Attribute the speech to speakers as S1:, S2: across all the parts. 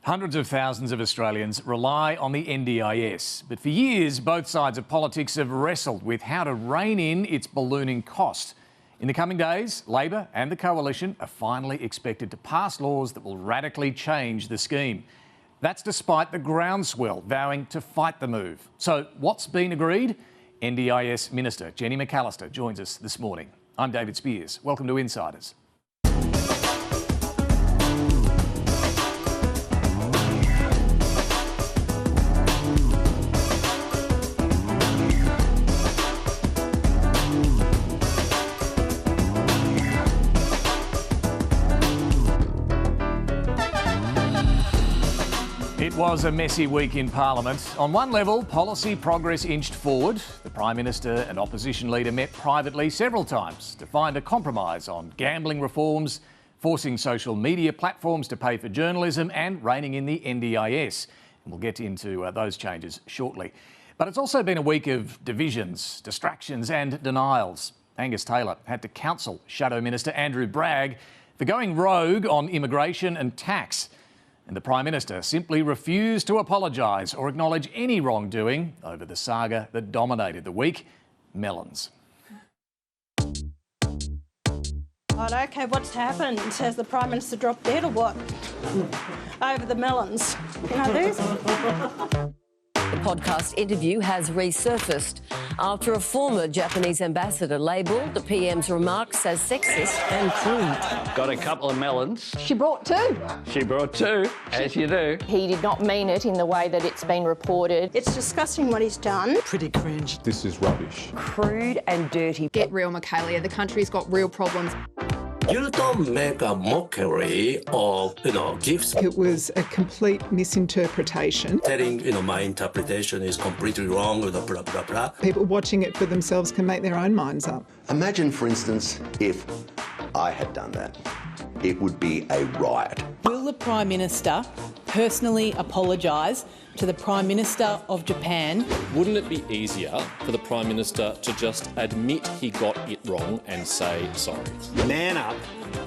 S1: Hundreds of thousands of Australians rely on the NDIS, but for years both sides of politics have wrestled with how to rein in its ballooning cost. In the coming days, Labor and the Coalition are finally expected to pass laws that will radically change the scheme. That's despite the groundswell vowing to fight the move. So what's been agreed? NDIS Minister Jenny McAllister joins us this morning. I'm David Speers. Welcome to Insiders. It was a messy week in Parliament. On one level, policy progress inched forward. The Prime Minister and opposition leader met privately several times to find a compromise on gambling reforms, forcing social media platforms to pay for journalism and reining in the NDIS. And we'll get into those changes shortly. But it's also been a week of divisions, distractions and denials. Angus Taylor had to counsel Shadow Minister Andrew Bragg for going rogue on immigration and tax. And the Prime Minister simply refused to apologise or acknowledge any wrongdoing over the saga that dominated the week, melons.
S2: Right, OK, what's happened? Has the Prime Minister dropped dead or what? Over the melons. You know these?
S3: The podcast interview has resurfaced after a former Japanese ambassador labelled the PM's remarks as sexist and crude.
S4: Got a couple of melons.
S5: She brought two.
S4: She brought two, as you do.
S5: He did not mean it in the way that it's been reported.
S2: It's disgusting what he's done.
S6: Pretty cringe.
S7: This is rubbish.
S3: Crude and dirty.
S8: Get real, Michaelia. The country's got real problems.
S9: You don't make a mockery of, gifts.
S6: It was a complete misinterpretation.
S9: Telling, my interpretation is completely wrong, blah, blah, blah, blah.
S6: People watching it for themselves can make their own minds up.
S10: Imagine, for instance, if I had done that. It would be a riot.
S11: Will the Prime Minister personally apologise to the Prime Minister of Japan?
S12: Wouldn't it be easier for the Prime Minister to just admit he got it wrong and say sorry?
S13: Man up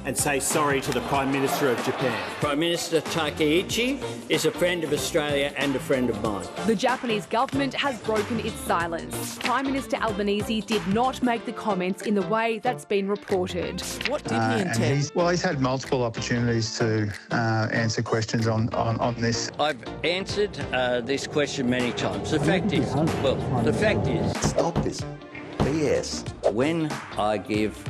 S13: and say sorry to the Prime Minister of Japan.
S14: Prime Minister Takeichi is a friend of Australia and a friend of mine.
S15: The Japanese government has broken its silence. Prime Minister Albanese did not make the comments in the way that's been reported.
S11: What did he intend?
S7: He's had multiple opportunities to answer questions on this.
S14: I've answered this question many times. The fact is...
S10: Stop this BS.
S14: When I give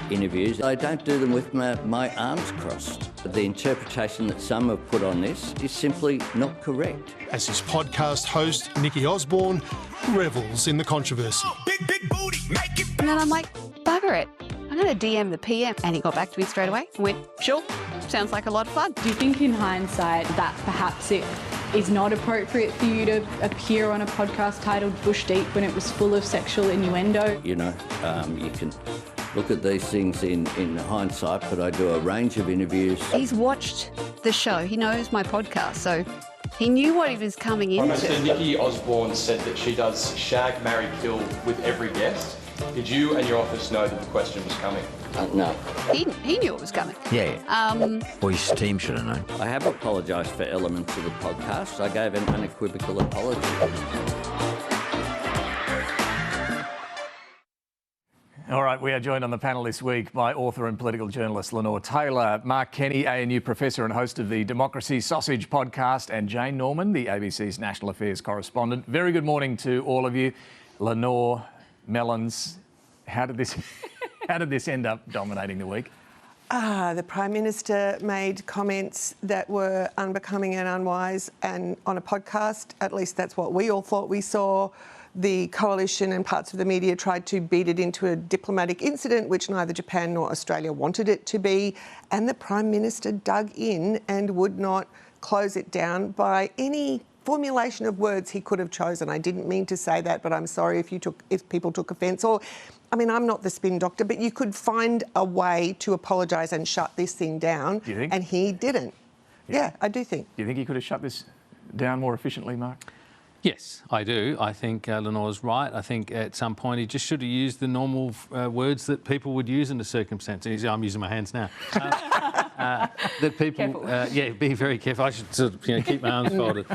S14: interviews, I don't do them with my arms crossed. The interpretation that some have put on this is simply not correct.
S16: As his podcast host, Nikki Osborne, revels in the controversy.
S17: Big booty, make it.
S18: And then I'm like, bugger it. I'm going to DM the PM. And he got back to me straight away and went, sure, sounds like a lot of fun.
S19: Do you think in hindsight that perhaps it is not appropriate for you to appear on a podcast titled Bush Deep when it was full of sexual innuendo?
S14: You can look at these things in hindsight, but I do a range of interviews.
S18: He's watched the show. He knows my podcast, so he knew what he was coming into.
S20: Minister Nikki Osborne said that she does shag, marry, kill with every guest. Did you and your office know that the question was coming?
S14: No.
S18: He knew it was coming.
S4: Yeah. Well, his team should have known.
S14: I have apologised for elements of the podcast. I gave an unequivocal apology.
S1: All right, we are joined on the panel this week by author and political journalist Lenore Taylor, Mark Kenny, ANU professor and host of the Democracy Sausage podcast, and Jane Norman, the ABC's National Affairs correspondent. Very good morning to all of you. Lenore, melons, how did this end up dominating the week?
S3: The Prime Minister made comments that were unbecoming and unwise, and on a podcast, at least that's what we all thought we saw. The Coalition and parts of the media tried to beat it into a diplomatic incident, which neither Japan nor Australia wanted it to be. And the Prime Minister dug in and would not close it down by any formulation of words he could have chosen. I didn't mean to say that, but I'm sorry if people took offence. Or, I'm not the spin doctor, but you could find a way to apologise and shut this thing down.
S1: Do you think?
S3: And he didn't. Yeah, I do think.
S1: Do you think he could have shut this down more efficiently, Mark?
S5: Yes, I do. I think Lenore's right. I think at some point he just should have used the normal words that people would use in the circumstances. I'm using my hands now. that people, be very careful. I should sort of, keep my arms folded.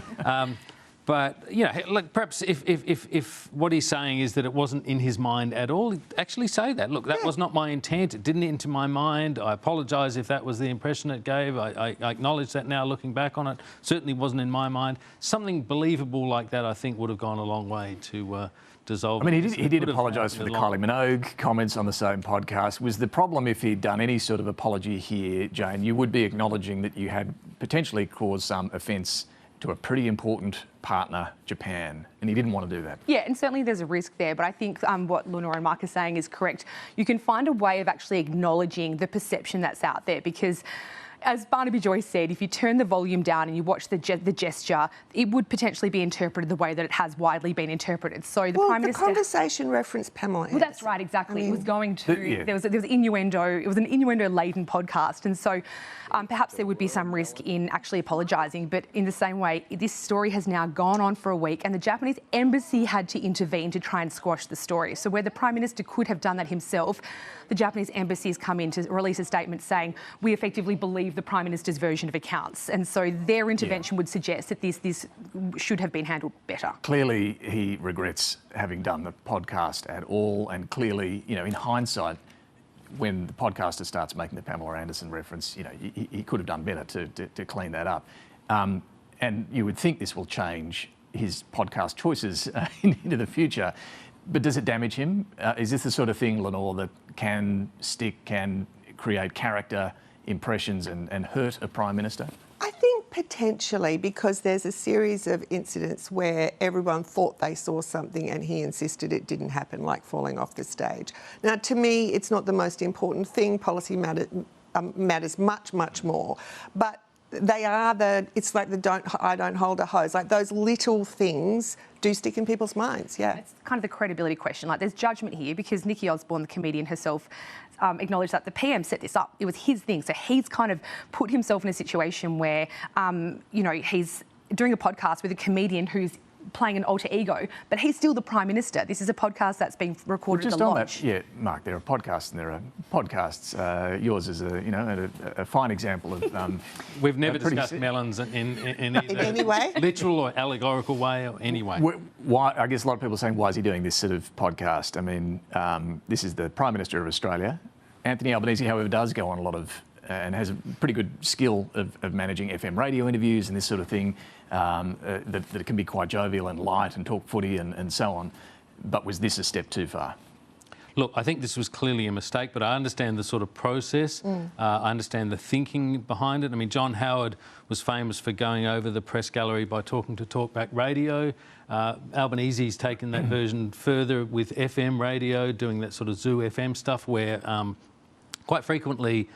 S5: But look, perhaps if what he's saying is that it wasn't in his mind at all, actually say that. Look, that was not my intent. It didn't enter my mind. I apologise if that was the impression it gave. I acknowledge that now, looking back on it. Certainly wasn't in my mind. Something believable like that, I think, would have gone a long way to dissolve.
S1: I mean, he did apologise for the Kylie Minogue comments on the same podcast. Was the problem if he'd done any sort of apology here, Jane, you would be acknowledging that you had potentially caused some offence to a pretty important partner, Japan, and he didn't want to do that.
S15: Yeah, and certainly there's a risk there, but I think what Lenore and Mark are saying is correct. You can find a way of actually acknowledging the perception that's out there, because as Barnaby Joyce said, if you turn the volume down and you watch the gesture, it would potentially be interpreted the way that it has widely been interpreted. So the Prime Minister...
S3: the conversation referenced Pamela Anderson.
S15: Well, that's right, exactly. It was going to... There was innuendo. It was an innuendo-laden podcast, and so perhaps there would be some risk in actually apologising. But in the same way, this story has now gone on for a week, and the Japanese embassy had to intervene to try and squash the story. So where the Prime Minister could have done that himself, the Japanese embassy has come in to release a statement saying, we effectively believe the Prime Minister's version of accounts. And so their intervention would suggest that this should have been handled better.
S1: Clearly, he regrets having done the podcast at all. And clearly, in hindsight, when the podcaster starts making the Pamela Anderson reference, he could have done better to clean that up. And you would think this will change his podcast choices into the future. But does it damage him? Is this the sort of thing, Lenore, that can stick, can create character impressions and hurt a Prime Minister?
S3: I think potentially, because there's a series of incidents where everyone thought they saw something and he insisted it didn't happen, like falling off the stage. Now, to me, it's not the most important thing. Policy matters much, much more. But they are it's like I don't hold a hose. Like, those little things do stick in people's minds,
S15: It's kind of the credibility question. Like, there's judgment here because Nikki Osborne, the comedian herself, acknowledged that the PM set this up. It was his thing. So he's kind of put himself in a situation where, he's doing a podcast with a comedian who's playing an alter ego, but he's still the Prime Minister. This is a podcast that's being recorded at the Lodge.
S1: Mark, there are podcasts and there are podcasts. Yours is a fine example of...
S5: We've never discussed melons in
S3: any way?
S5: Literal or allegorical way or any way.
S1: Why? I guess a lot of people are saying, why is he doing this sort of podcast? I mean, this is the Prime Minister of Australia. Anthony Albanese, however, does go on a lot of and has a pretty good skill of managing FM radio interviews and this sort of thing, that can be quite jovial and light and talk footy and so on. But was this a step too far?
S5: Look, I think this was clearly a mistake, but I understand the sort of process. I understand the thinking behind it. I mean, John Howard was famous for going over the press gallery by talking to Talkback Radio. Albanese's taken that version further with FM radio, doing that sort of Zoo FM stuff where quite frequently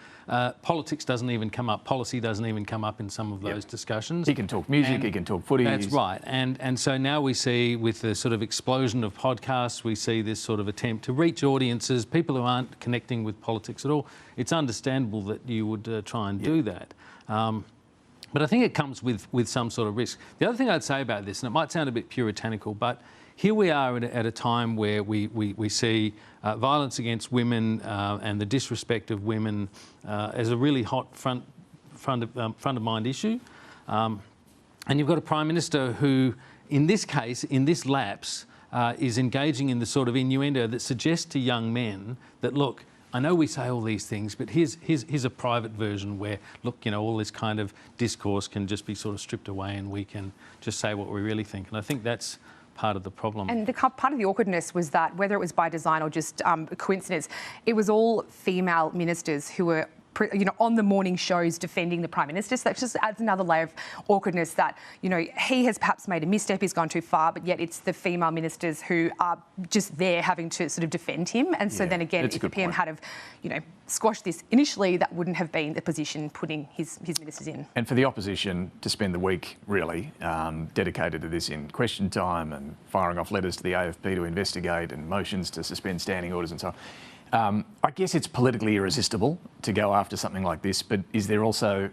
S5: politics doesn't even come up, policy doesn't even come up in some of those discussions.
S1: He can talk music, he can talk footy.
S5: That's right. And so now we see, with the sort of explosion of podcasts, we see this sort of attempt to reach audiences, people who aren't connecting with politics at all. It's understandable that you would try and do that. But I think it comes with some sort of risk. The other thing I'd say about this, and it might sound a bit puritanical, but here we are at a time where we see violence against women and the disrespect of women as a really hot front of mind issue. And you've got a Prime Minister who, in this case, in this lapse, is engaging in the sort of innuendo that suggests to young men that, look, I know we say all these things, but here's a private version where, look, all this kind of discourse can just be sort of stripped away and we can just say what we really think. And I think that's part of the problem.
S15: And part of the awkwardness was that, whether it was by design or just coincidence, it was all female ministers who were on the morning shows defending the Prime Minister. So that just adds another layer of awkwardness that, he has perhaps made a misstep, he's gone too far, but yet it's the female ministers who are just there having to sort of defend him. And so then again, if the PM had have, squashed this initially, that wouldn't have been the position putting his ministers in.
S1: And for the opposition to spend the week, really, dedicated to this in question time and firing off letters to the AFP to investigate and motions to suspend standing orders and so on, I guess it's politically irresistible to go after something like this, but is there also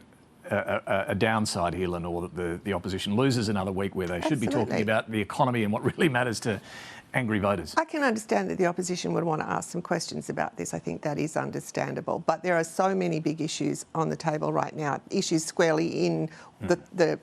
S1: a downside here, Lenore, that the opposition loses another week where they should be talking about the economy and what really matters to angry voters.
S3: I can understand that the opposition would want to ask some questions about this. I think that is understandable. But there are so many big issues on the table right now, issues squarely in the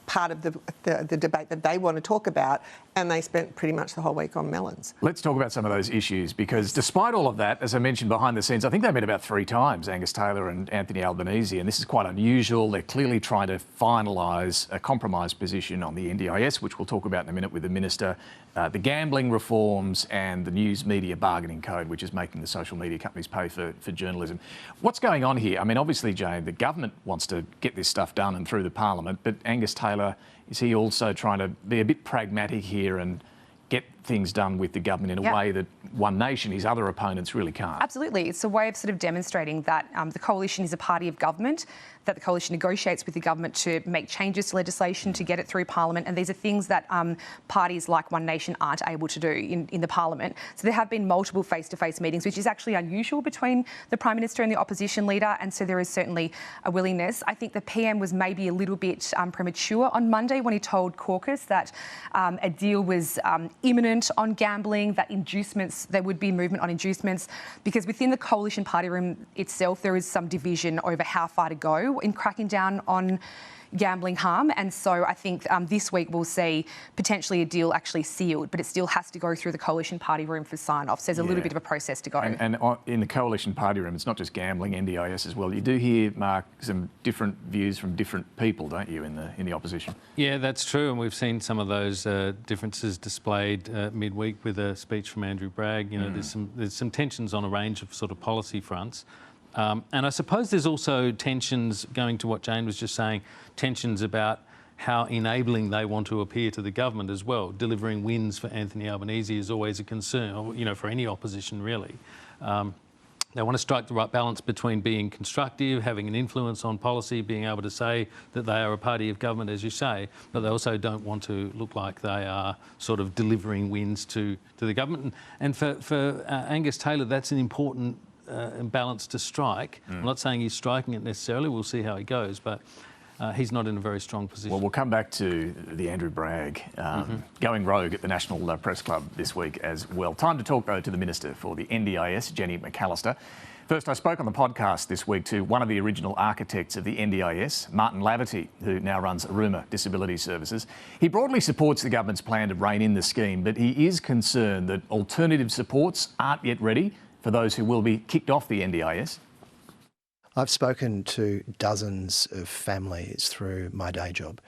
S3: part of the debate that they want to talk about, and they spent pretty much the whole week on melons.
S1: Let's talk about some of those issues, because despite all of that, as I mentioned behind the scenes, I think they met about 3 times, Angus Taylor and Anthony Albanese, and this is quite unusual. They're clearly trying to finalise a compromise position on the NDIS, which we'll talk about in a minute with the Minister, the gambling reforms and the news media bargaining code, which is making the social media companies pay for journalism. What's going on here? I mean, obviously, Jane, the government wants to get this stuff done and through the Parliament, but Angus Taylor, is he also trying to be a bit pragmatic here and get things done with the government in a way that One Nation, his other opponents, really can't?
S15: Absolutely. It's a way of sort of demonstrating that the coalition is a party of government, that the coalition negotiates with the government to make changes to legislation to get it through Parliament, and these are things that parties like One Nation aren't able to do in the Parliament. So there have been multiple face-to-face meetings, which is actually unusual between the Prime Minister and the opposition leader, and so there is certainly a willingness. I think the PM was maybe a little bit premature on Monday when he told caucus that a deal was imminent on gambling, that inducements, there would be movement on inducements, because within the coalition party room itself, there is some division over how far to go in cracking down on gambling harm. And so I think this week we'll see potentially a deal actually sealed, but it still has to go through the coalition party room for sign-off. So there's a little bit of a process to go.
S1: And in the coalition party room, it's not just gambling, NDIS as well. You do hear, Mark, some different views from different people, don't you, in the opposition?
S5: Yeah, that's true. And we've seen some of those differences displayed midweek with a speech from Andrew Bragg. You know, there's some tensions on a range of sort of policy fronts. And I suppose there's also tensions, going to what Jane was just saying, tensions about how enabling they want to appear to the government as well. Delivering wins for Anthony Albanese is always a concern, you know, for any opposition really. They want to strike the right balance between being constructive, having an influence on policy, being able to say that they are a party of government, as you say, but they also don't want to look like they are sort of delivering wins to the government. And for Angus Taylor, that's an important balance to strike. I'm not saying he's striking it necessarily. We'll see how he goes, but he's not in a very strong position.
S1: Well, we'll come back to the Andrew Bragg going rogue at the National Press Club this week as well. Time to talk, though, to the Minister for the NDIS, Jenny McAllister. First, I spoke on the podcast this week to one of the original architects of the NDIS, Martin Laverty, who now runs Aruma Disability Services. He broadly supports the government's plan to rein in the scheme, but he is concerned that alternative supports aren't yet ready for those who will be kicked off the NDIS.
S21: I've spoken to dozens of families through my day job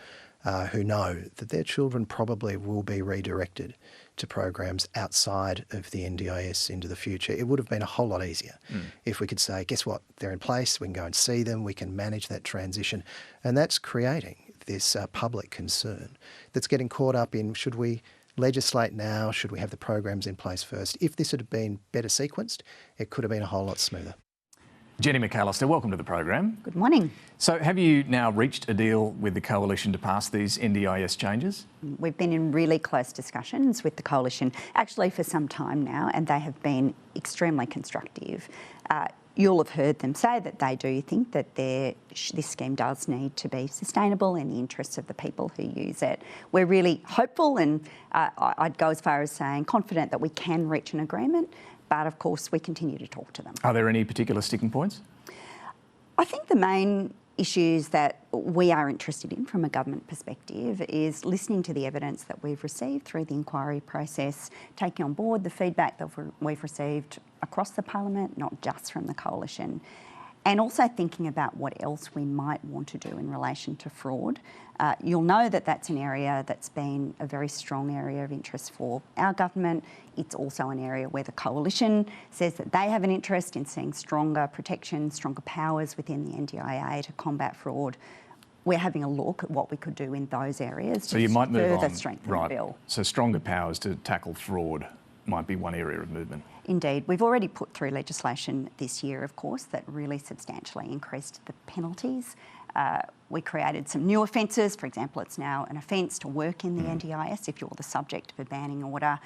S21: who know that their children probably will be redirected to programs outside of the NDIS into the future. It would have been a whole lot easier if we could say, guess what, they're in place, we can go and see them, we can manage that transition. And that's creating this public concern that's getting caught up in, should we legislate now, should we have the programs in place first? If this had been better sequenced, it could have been a whole lot smoother.
S1: Jenny McAllister, welcome to the program.
S22: Good morning.
S1: So have you now reached a deal with the coalition to pass these NDIS changes?
S22: We've been in really close discussions with the coalition, actually for some time now, and they have been extremely constructive. You'll have heard them say that they do think that this scheme does need to be sustainable in the interests of the people who use it. We're really hopeful, and I'd go as far as saying confident that we can reach an agreement, but of course we continue to talk to them.
S1: Are there any particular sticking points?
S22: I think the main issues that we are interested in from a government perspective is listening to the evidence that we've received through the inquiry process, taking on board the feedback that we've received across the Parliament, not just from the coalition, and also thinking about what else we might want to do in relation to fraud. You'll know that that's an area that's been a very strong area of interest for our government. It's also an area where the coalition says that they have an interest in seeing stronger protection, stronger powers within the NDIA to combat fraud. We're having a look at what we could do in those areas to further strengthen the bill.
S1: So stronger powers to tackle fraud might be one area of movement.
S22: Indeed. We've already put through legislation this year, of course, that really substantially increased the penalties. We created some new offences. For example, it's now an offence to work in the NDIS if you're the subject of a banning order.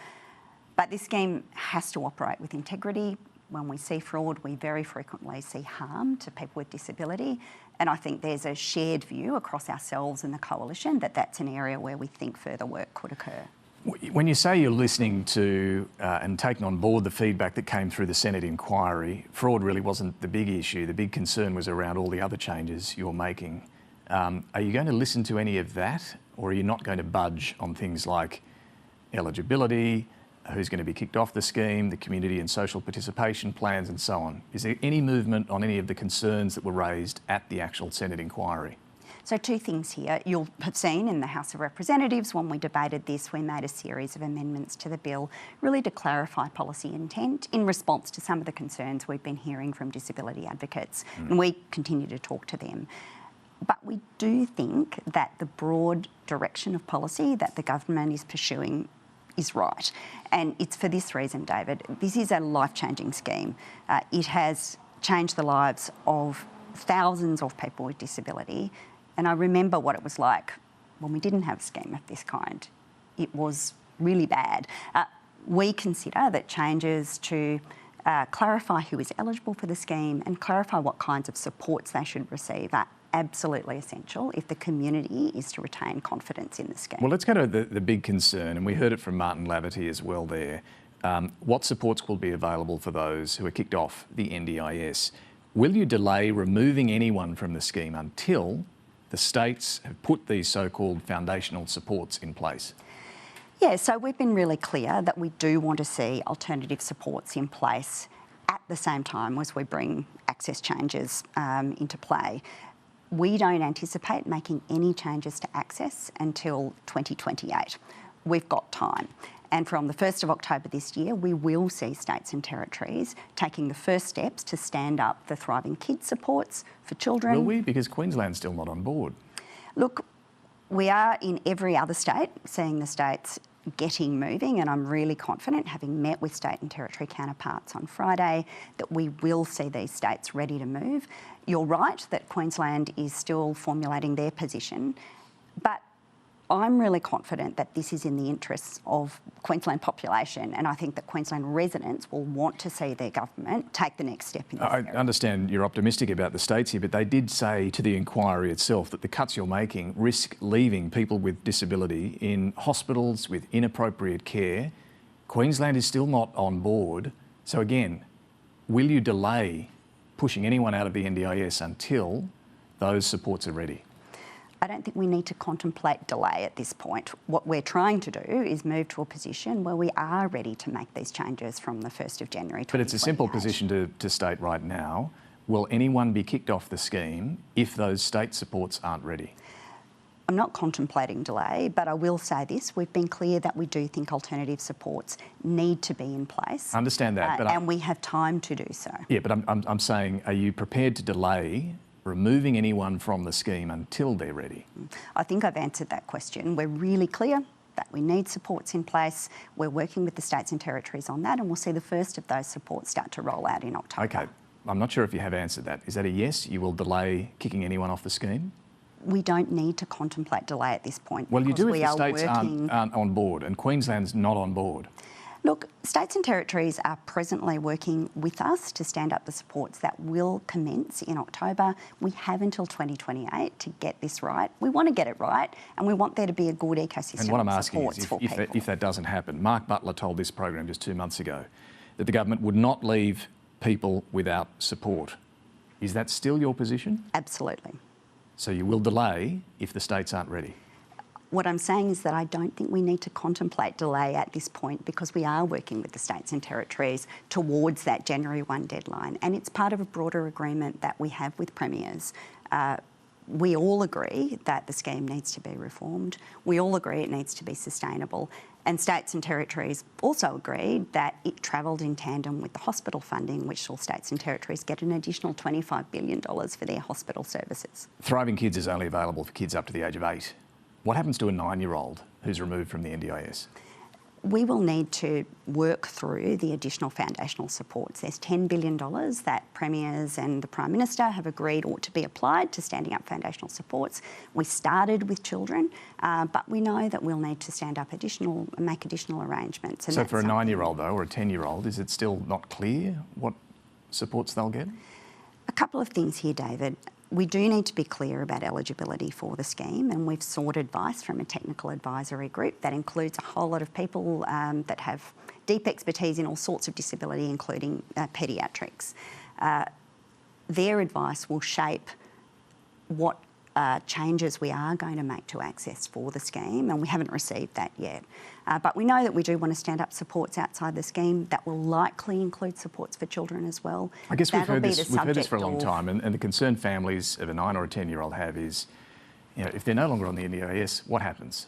S22: But this scheme has to operate with integrity. When we see fraud, we very frequently see harm to people with disability. And I think there's a shared view across ourselves and the coalition that that's an area where we think further work could occur.
S1: When you say you're listening to and taking on board the feedback that came through the Senate inquiry, fraud really wasn't the big issue. The big concern was around all the other changes you're making. Are you going to listen to any of that, or are you not going to budge on things like eligibility, who's going to be kicked off the scheme, the community and social participation plans and so on? Is there any movement on any of the concerns that were raised at the actual Senate inquiry?
S22: So two things here. You'll have seen in the House of Representatives when we debated this, we made a series of amendments to the bill really to clarify policy intent in response to some of the concerns we've been hearing from disability advocates. And we continue to talk to them. But we do think that the broad direction of policy that the government is pursuing is right. And it's for this reason, David. This is a life-changing scheme. It has changed the lives of thousands of people with disability. And I remember what it was like when we didn't have a scheme of this kind. It was really bad. We consider that changes to clarify who is eligible for the scheme and clarify what kinds of supports they should receive are absolutely essential if the community is to retain confidence in the scheme.
S1: Well, let's go to the big concern, and we heard it from Martin Laverty as well there. What supports will be available for those who are kicked off the NDIS? Will you delay removing anyone from the scheme until the states have put these so-called foundational supports in place?
S22: Yeah, so we've been really clear that we do want to see alternative supports in place at the same time as we bring access changes into play. We don't anticipate making any changes to access until 2028. We've got time. And from the 1st of October this year, we will see states and territories taking the first steps to stand up the Thriving Kids supports for children.
S1: Will we? Because Queensland's still not on board.
S22: Look, we are in every other state seeing the states getting moving, and I'm really confident, having met with state and territory counterparts on Friday, that we will see these states ready to move. You're right that Queensland is still formulating their position, but I'm really confident that this is in the interests of Queensland population, and I think that Queensland residents will want to see their government take the next step in this area.
S1: I understand you're optimistic about the states here, but they did say to the inquiry itself that the cuts you're making risk leaving people with disability in hospitals with inappropriate care. Queensland is still not on board. So again, will you delay pushing anyone out of the NDIS until those supports are ready?
S22: I don't think we need to contemplate delay at this point. What we're trying to do is move to a position where we are ready to make these changes from the 1st of January 2028.
S1: But it's a simple position to state right now. Will anyone be kicked off the scheme if those state supports aren't ready?
S22: I'm not contemplating delay, but I will say this. We've been clear that we do think alternative supports need to be in place.
S1: I understand that. But
S22: and we have time to do so.
S1: Yeah, but I'm saying, are you prepared to delay removing anyone from the scheme until they're ready?
S22: I think I've answered that question. We're really clear that we need supports in place. We're working with the states and territories on that, and we'll see the first of those supports start to roll out in October.
S1: Okay. I'm not sure if you have answered that. Is that a yes? You will delay kicking anyone off the scheme?
S22: We don't need to contemplate delay at this point.
S1: Well, you do if the states aren't on board, and Queensland's not on board.
S22: Look, states and territories are presently working with us to stand up the supports that will commence in October. We have until 2028 to get this right. We want to get it right, and we want there to be a good ecosystem
S1: and what I'm
S22: of
S1: asking
S22: supports
S1: is
S22: for people.
S1: If that doesn't happen, Mark Butler told this program just 2 months ago that the government would not leave people without support. Is that still your position?
S22: Absolutely.
S1: So you will delay if the states aren't ready?
S22: What I'm saying is that I don't think we need to contemplate delay at this point because we are working with the states and territories towards that January 1 deadline, and it's part of a broader agreement that we have with premiers. We all agree that the scheme needs to be reformed. We all agree it needs to be sustainable. And states and territories also agreed that it travelled in tandem with the hospital funding, which all states and territories get an additional $25 billion for their hospital services.
S1: Thriving Kids is only available for kids up to the age of 8. What happens to a 9-year-old who's removed from the NDIS?
S22: We will need to work through the additional foundational supports. There's $10 billion that premiers and the Prime Minister have agreed ought to be applied to standing up foundational supports. We started with children, but we know that we'll need to make additional arrangements. And
S1: so for a 9-year-old though, or a 10-year-old, is it still not clear what supports they'll get?
S22: A couple of things here, David. We do need to be clear about eligibility for the scheme, and we've sought advice from a technical advisory group that includes a whole lot of people that have deep expertise in all sorts of disability, including paediatrics. Their advice will shape what changes we are going to make to access for the scheme, and we haven't received that yet. But we know that we do want to stand up supports outside the scheme. That will likely include supports for children as well.
S1: I guess we've heard this for a long time, and the concern families of a 9 or a 10-year-old have is, you know, if they're no longer on the NDIS, what happens?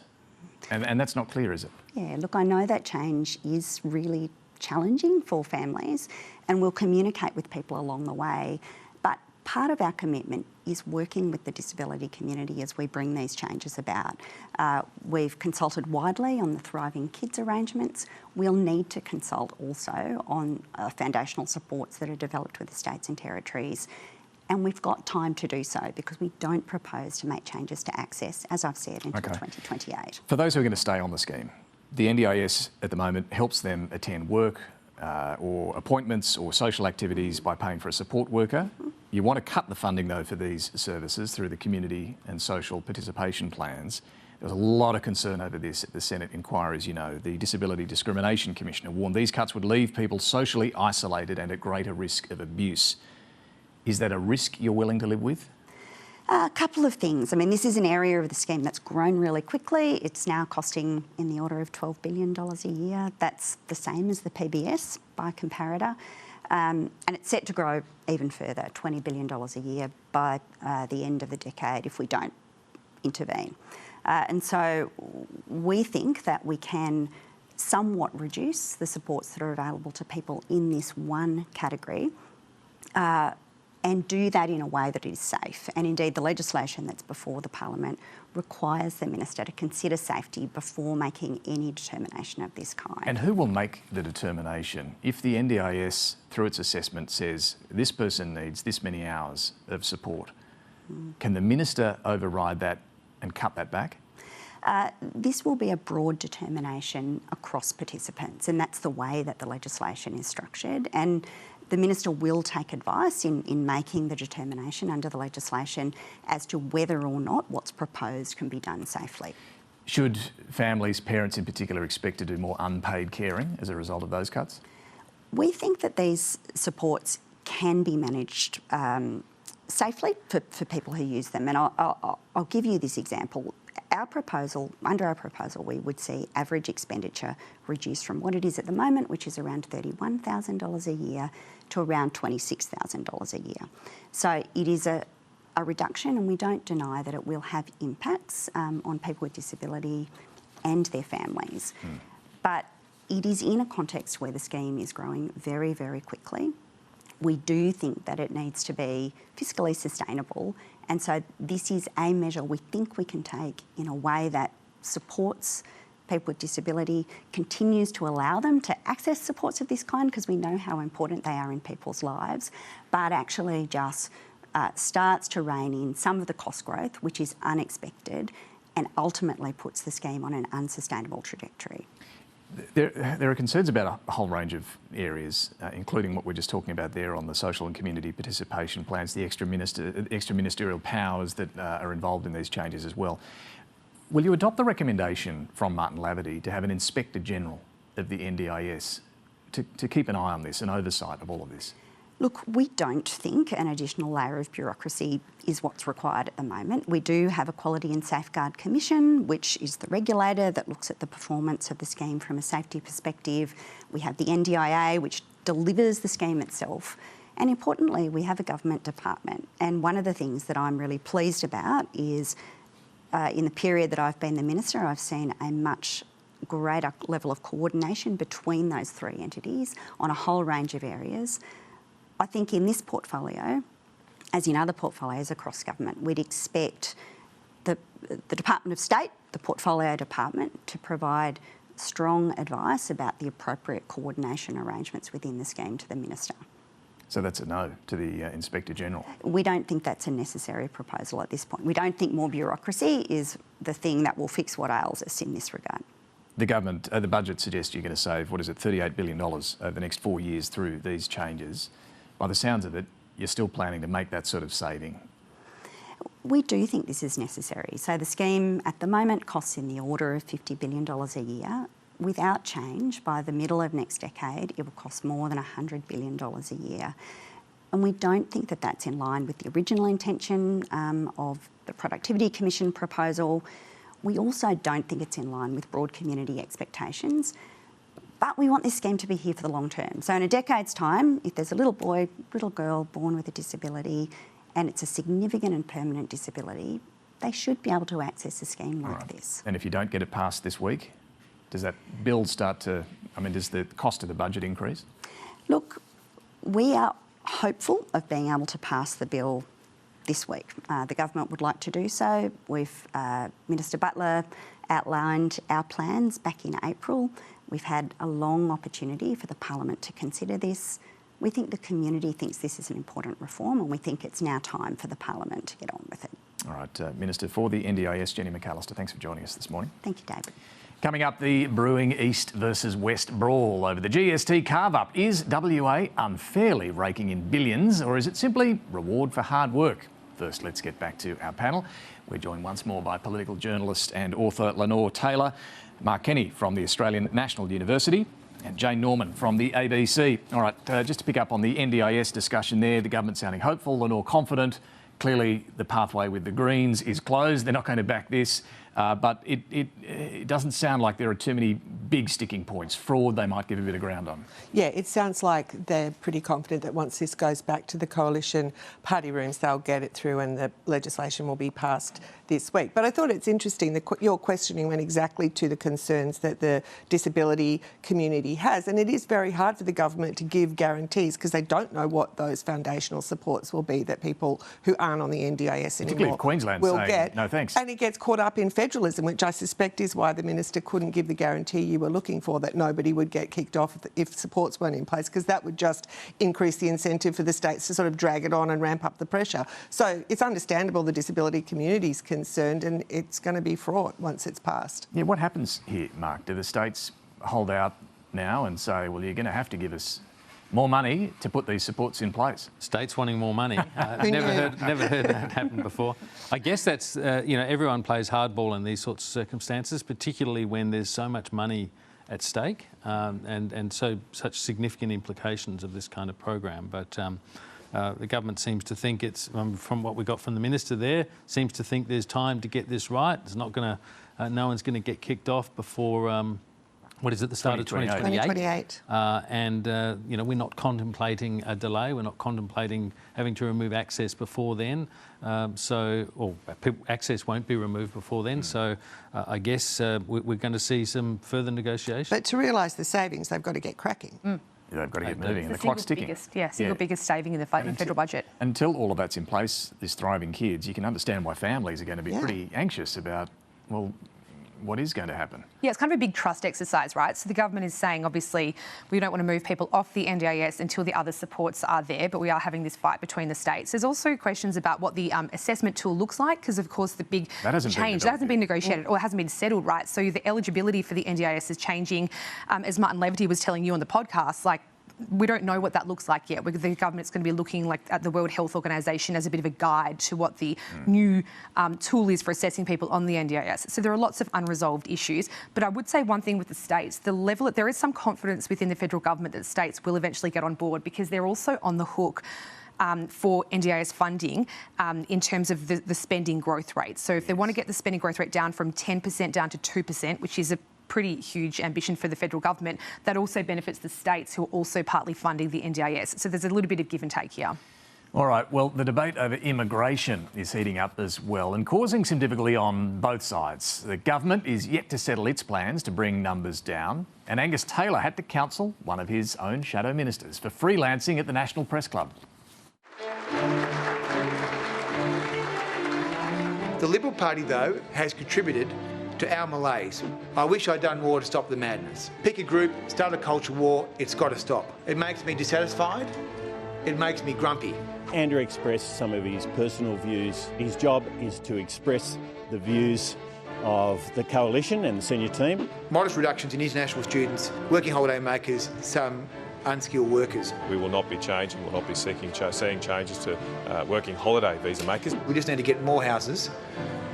S1: And that's not clear, is it?
S22: Yeah, look, I know that change is really challenging for families, and we'll communicate with people along the way. But part of our commitment is working with the disability community as we bring these changes about. We've consulted widely on the Thriving Kids arrangements. We'll need to consult also on foundational supports that are developed with the states and territories. And we've got time to do so because we don't propose to make changes to access, as I've said, until 2028.
S1: For those who are going to stay on the scheme, the NDIS at the moment helps them attend work or appointments or social activities by paying for a support worker. You want to cut the funding, though, for these services through the community and social participation plans. There was a lot of concern over this at the Senate inquiry, as you know. The Disability Discrimination Commissioner warned these cuts would leave people socially isolated and at greater risk of abuse. Is that a risk you're willing to live with?
S22: A couple of things. I mean, this is an area of the scheme that's grown really quickly. It's now costing in the order of $12 billion a year. That's the same as the PBS by comparator. And it's set to grow even further, $20 billion a year by the end of the decade if we don't intervene. And so we think that we can somewhat reduce the supports that are available to people in this one category and do that in a way that is safe. And indeed, the legislation that's before the Parliament requires the Minister to consider safety before making any determination of this kind.
S1: And who will make the determination? If the NDIS, through its assessment, says this person needs this many hours of support, can the Minister override that and cut that back?
S22: This will be a broad determination across participants, and that's the way that the legislation is structured. And the Minister will take advice in making the determination under the legislation as to whether or not what's proposed can be done safely.
S1: Should families, parents in particular, expect to do more unpaid caring as a result of those cuts?
S22: We think that these supports can be managed safely for people who use them. And I'll give you this example. Under our proposal, we would see average expenditure reduced from what it is at the moment, which is around $31,000 a year, to around $26,000 a year. So it is a reduction, and we don't deny that it will have impacts on people with disability and their families. But it is in a context where the scheme is growing very, very quickly. We do think that it needs to be fiscally sustainable, and so this is a measure we think we can take in a way that supports people with disability, continues to allow them to access supports of this kind because we know how important they are in people's lives, but actually just starts to rein in some of the cost growth, which is unexpected, and ultimately puts the scheme on an unsustainable trajectory.
S1: There are concerns about a whole range of areas, including what we're just talking about there on the social and community participation plans, the extra ministerial powers that are involved in these changes as well. Will you adopt the recommendation from Martin Laverty to have an Inspector General of the NDIS to keep an eye on this and oversight of all of this?
S22: Look, we don't think an additional layer of bureaucracy is what's required at the moment. We do have a Quality and Safeguard Commission, which is the regulator that looks at the performance of the scheme from a safety perspective. We have the NDIA, which delivers the scheme itself. And importantly, we have a government department. And one of the things that I'm really pleased about is in the period that I've been the Minister, I've seen a much greater level of coordination between those three entities on a whole range of areas. I think in this portfolio, as in other portfolios across government, we'd expect the Department of State, the Portfolio Department, to provide strong advice about the appropriate coordination arrangements within the scheme to the Minister.
S1: So that's a no to the Inspector General?
S22: We don't think that's a necessary proposal at this point. We don't think more bureaucracy is the thing that will fix what ails us in this regard.
S1: The government, the budget suggests you're going to save, what is it, $38 billion over the next 4 years through these changes. By the sounds of it, you're still planning to make that sort of saving.
S22: We do think this is necessary. So the scheme at the moment costs in the order of $50 billion a year. Without change, by the middle of next decade, it will cost more than $100 billion a year. And we don't think that that's in line with the original intention of the Productivity Commission proposal. We also don't think it's in line with broad community expectations. But we want this scheme to be here for the long term. So in a decade's time, if there's a little boy, little girl born with a disability and it's a significant and permanent disability, they should be able to access a scheme like this.
S1: And if you don't get it passed this week, does that bill start to, does the cost of the budget increase?
S22: Look, we are hopeful of being able to pass the bill this week. The government would like to do so. Minister Butler outlined our plans back in April. We've had a long opportunity for the Parliament to consider this. We think the community thinks this is an important reform, and we think it's now time for the Parliament to get on with it.
S1: All right, Minister for the NDIS, Jenny McAllister, thanks for joining us this morning.
S22: Thank you, David.
S1: Coming up, the brewing East versus West brawl over the GST carve-up. Is WA unfairly raking in billions, or is it simply reward for hard work? First, let's get back to our panel. We're joined once more by political journalist and author Lenore Taylor, Mark Kenny from the Australian National University, and Jane Norman from the ABC. All right, just to pick up on the NDIS discussion there, the government sounding hopeful, Lenore confident. Clearly, the pathway with the Greens is closed. They're not going to back this. But it doesn't sound like there are too many big sticking points. Fraud, they might give a bit of ground on.
S3: Yeah, it sounds like they're pretty confident that once this goes back to the coalition party rooms, they'll get it through and the legislation will be passed this week. But I thought it's interesting that your questioning went exactly to the concerns that the disability community has. And it is very hard for the government to give guarantees because they don't know what those foundational supports will be that people who aren't on the NDIS anymore
S1: Queensland
S3: will
S1: saying,
S3: get.
S1: no thanks.
S3: And it gets caught up in federalism, which I suspect is why the minister couldn't give the guarantee you were looking for, that nobody would get kicked off if supports weren't in place, because that would just increase the incentive for the states to sort of drag it on and ramp up the pressure. So it's understandable the disability community's concerned, and it's going to be fraught once it's passed.
S1: Yeah, what happens here, Mark? Do the states hold out now and say, well, you're going to have to give us more money to put these supports in place?
S5: States wanting more money. Never heard that happen before. I guess that's, everyone plays hardball in these sorts of circumstances, particularly when there's so much money at stake and such significant implications of this kind of program. But the government seems to think it's, from what we got from the minister there, seems to think there's time to get this right. It's not going to, no one's going to get kicked off before what is it, the start of 2028? We're not contemplating a delay. We're not contemplating having to remove access before then. Access won't be removed before then. So I guess we're going to see some further negotiation.
S3: But to realise the savings, they've got to get cracking.
S1: Yeah, they've got to get moving, and the clock's ticking.
S15: Biggest saving in the federal budget.
S1: Until all of that's in place, this thriving kids, you can understand why families are going to be pretty anxious about, well, what is going to happen?
S15: Yeah, it's kind of a big trust exercise, right? So the government is saying, obviously, we don't want to move people off the NDIS until the other supports are there, but we are having this fight between the states. There's also questions about what the assessment tool looks like, because, of course, the big change, that hasn't been negotiated or hasn't been settled, right? So the eligibility for the NDIS is changing. As Martin Leverty was telling you on the podcast, we don't know what that looks like yet. The government's going to be looking at the World Health Organization as a bit of a guide to what the new tool is for assessing people on the NDIS. So there are lots of unresolved issues. But I would say one thing with the states, there is some confidence within the federal government that states will eventually get on board, because they're also on the hook for NDIS funding in terms of the spending growth rate. So if they want to get the spending growth rate down from 10% down to 2%, which is a pretty huge ambition for the federal government, that also benefits the states, who are also partly funding the NDIS. So there's a little bit of give and take here.
S1: All right, well, the debate over immigration is heating up as well and causing some difficulty on both sides. The government is yet to settle its plans to bring numbers down, and Angus Taylor had to counsel one of his own shadow ministers for freelancing at the National Press Club.
S2: The Liberal Party, though, has contributed to our malaise. I wish I'd done more to stop the madness. Pick a group, start a culture war, it's got to stop. It makes me dissatisfied, it makes me grumpy.
S13: Andrew expressed some of his personal views. His job is to express the views of the coalition and the senior team.
S2: Modest reductions in international students, working holiday makers, some unskilled workers.
S8: We will not be changing, we'll not be seeing changes to working holiday visa makers.
S2: We just need to get more houses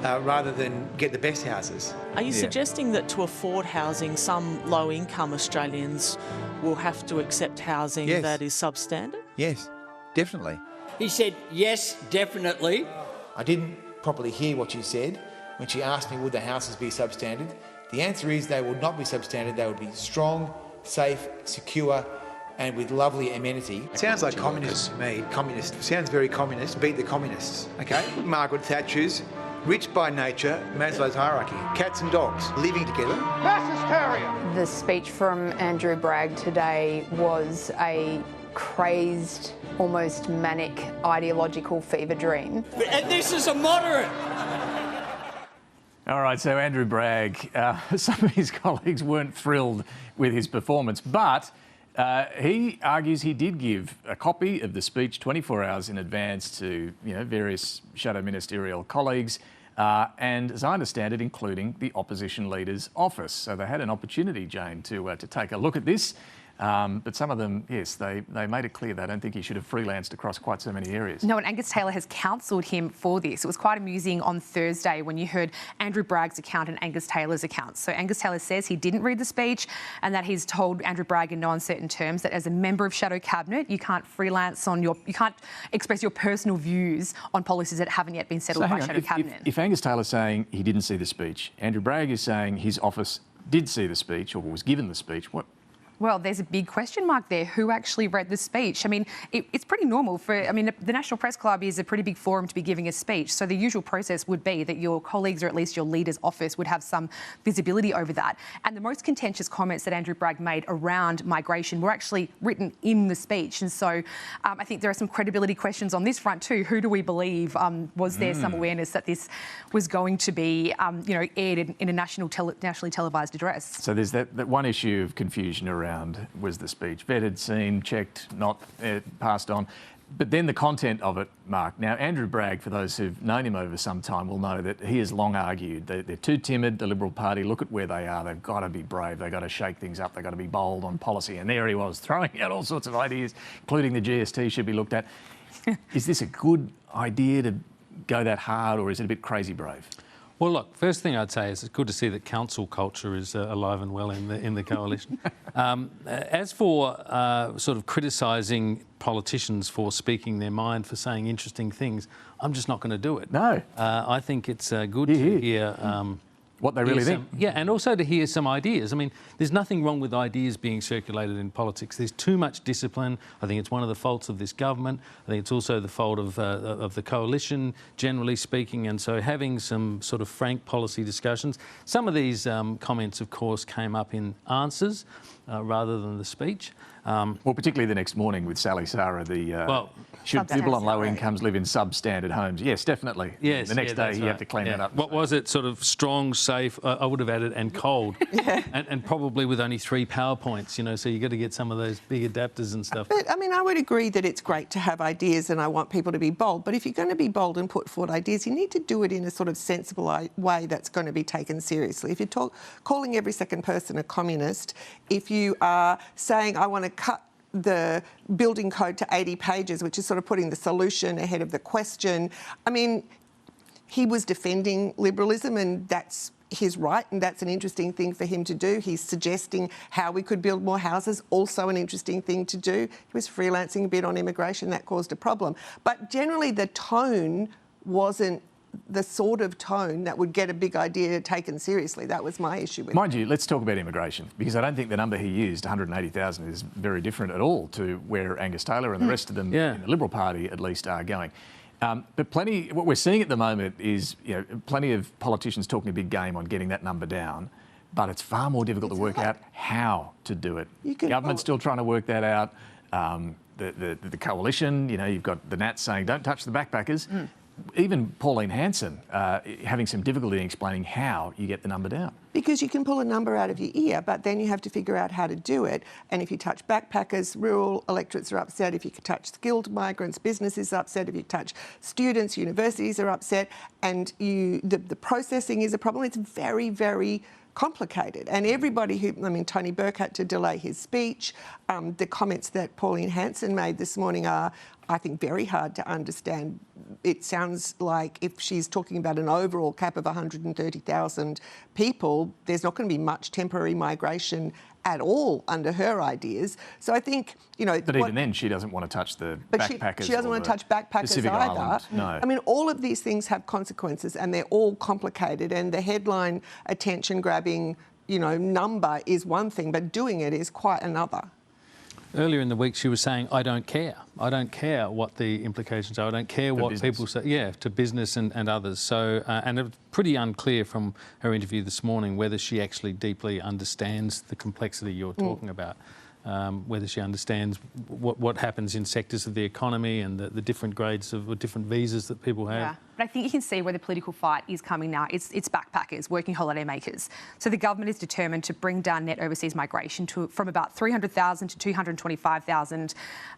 S2: rather than get the best houses.
S9: Are you suggesting that to afford housing, some low-income Australians will have to accept housing that is substandard?
S2: Yes, definitely.
S14: He said, yes, definitely.
S2: I didn't properly hear what she said when she asked me would the houses be substandard. The answer is they would not be substandard, they would be strong, safe, secure and with lovely amenity. It sounds like communism to me. Communist. Sounds very communist. Beat the communists, okay? Margaret Thatcher's rich by nature, Maslow's hierarchy. Cats and dogs living together. Mass hysteria!
S23: The speech from Andrew Bragg today was a crazed, almost manic ideological fever dream.
S14: And this is a moderate.
S1: All right, so Andrew Bragg, some of his colleagues weren't thrilled with his performance, but he argues he did give a copy of the speech 24 hours in advance to various shadow ministerial colleagues, and as I understand it, including the opposition leader's office. So they had an opportunity, Jane, to take a look at this. But some of them, yes, they made it clear they don't think he should have freelanced across quite so many areas.
S15: No, and Angus Taylor has counselled him for this. It was quite amusing on Thursday when you heard Andrew Bragg's account and Angus Taylor's account. So Angus Taylor says he didn't read the speech and that he's told Andrew Bragg in no uncertain terms that as a member of Shadow Cabinet, you can't freelance you can't express your personal views on policies that haven't yet been settled by Shadow Cabinet.
S1: If Angus Taylor's saying he didn't see the speech, Andrew Bragg is saying his office did see the speech or was given the speech, what?
S15: Well, there's a big question mark there. Who actually read the speech? I mean, it's pretty normal the National Press Club is a pretty big forum to be giving a speech. So the usual process would be that your colleagues or at least your leader's office would have some visibility over that. And the most contentious comments that Andrew Bragg made around migration were actually written in the speech. And so I think there are some credibility questions on this front too. Who do we believe? Was there some awareness that this was going to be, aired in a nationally televised address?
S1: So there's that one issue of confusion around was the speech vetted, seen, checked, not passed on. But then the content of it, Mark. Now, Andrew Bragg, for those who've known him over some time, will know that he has long argued that they're too timid, the Liberal Party. Look at where they are. They've got to be brave. They've got to shake things up. They've got to be bold on policy. And there he was, throwing out all sorts of ideas, including the GST should be looked at. Is this a good idea to go that hard, or is it a bit crazy brave?
S5: Well, look, first thing I'd say is it's good to see that council culture is alive and well in the coalition. As for sort of criticising politicians for speaking their mind, for saying interesting things, I'm just not going to do it.
S1: No.
S5: I think it's good to hear
S1: what they really think.
S5: Yeah, and also to hear some ideas. I mean, there's nothing wrong with ideas being circulated in politics. There's too much discipline. I think it's one of the faults of this government. I think it's also the fault of the coalition, generally speaking. And so having some sort of frank policy discussions. Some of these comments, of course, came up in answers rather than the speech.
S1: Well, particularly the next morning with Sally Sarah, should people on low incomes live in substandard homes? Yes, definitely.
S5: Yes,
S1: the next day you have to clean that up.
S5: What was it? Sort of strong, safe. I would have added and cold, and probably with only 3 PowerPoints. So you got to get some of those big adapters and stuff.
S3: But I would agree that it's great to have ideas, and I want people to be bold. But if you're going to be bold and put forward ideas, you need to do it in a sort of sensible way that's going to be taken seriously. If you're calling every second person a communist, if you are saying I want to cut the building code to 80 pages, which is sort of putting the solution ahead of the question. I mean, he was defending liberalism, and that's his right, and that's an interesting thing for him to do. He's suggesting how we could build more houses, also an interesting thing to do. He was freelancing a bit on immigration, that caused a problem. But generally the tone wasn't the sort of tone that would get a big idea taken seriously. That was my issue with it.
S1: Mind you, let's talk about immigration, because I don't think the number he used, 180,000, is very different at all to where Angus Taylor and the rest of them in the Liberal Party at least are going. But what we're seeing at the moment is plenty of politicians talking a big game on getting that number down, but it's far more difficult to work out how to do it. Government's still trying to work that out. The coalition, you've got the Nats saying don't touch the backpackers. Even Pauline Hanson having some difficulty in explaining how you get the number down.
S3: Because you can pull a number out of your ear, but then you have to figure out how to do it. And if you touch backpackers, rural electorates are upset. If you touch skilled migrants, businesses are upset. If you touch students, universities are upset. And the processing is a problem. It's very, very complicated. And everybody Tony Burke had to delay his speech. The comments that Pauline Hanson made this morning are, I think, very hard to understand. It sounds like if she's talking about an overall cap of 130,000 people, there's not going to be much temporary migration at all under her ideas. So I think, But
S1: even then, she doesn't want to touch the backpackers.
S3: She doesn't want to touch backpackers
S1: Pacific
S3: either.
S1: Island, no.
S3: I mean, all of these things have consequences and they're all complicated, and the headline attention-grabbing, number is one thing, but doing it is quite another.
S5: Earlier in the week, she was saying, I don't care. I don't care what the implications are. I don't care what people say. Yeah, to business and others. So, and it's pretty unclear from her interview this morning whether she actually deeply understands the complexity you're talking about. Whether she understands what happens in sectors of the economy and the different grades of different visas that people have.
S15: Yeah, but I think you can see where the political fight is coming now. It's backpackers, working holiday makers. So the government is determined to bring down net overseas migration from about 300,000 to 225,000.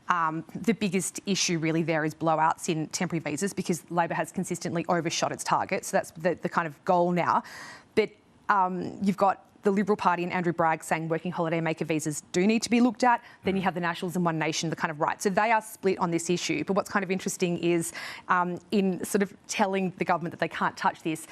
S15: The biggest issue really there is blowouts in temporary visas, because Labor has consistently overshot its target. So that's the kind of goal now. But you've got the Liberal Party and Andrew Bragg saying working holiday maker visas do need to be looked at. Then you have the Nationals and One Nation, the kind of right. So they are split on this issue. But what's kind of interesting is in sort of telling the government that they can't touch this,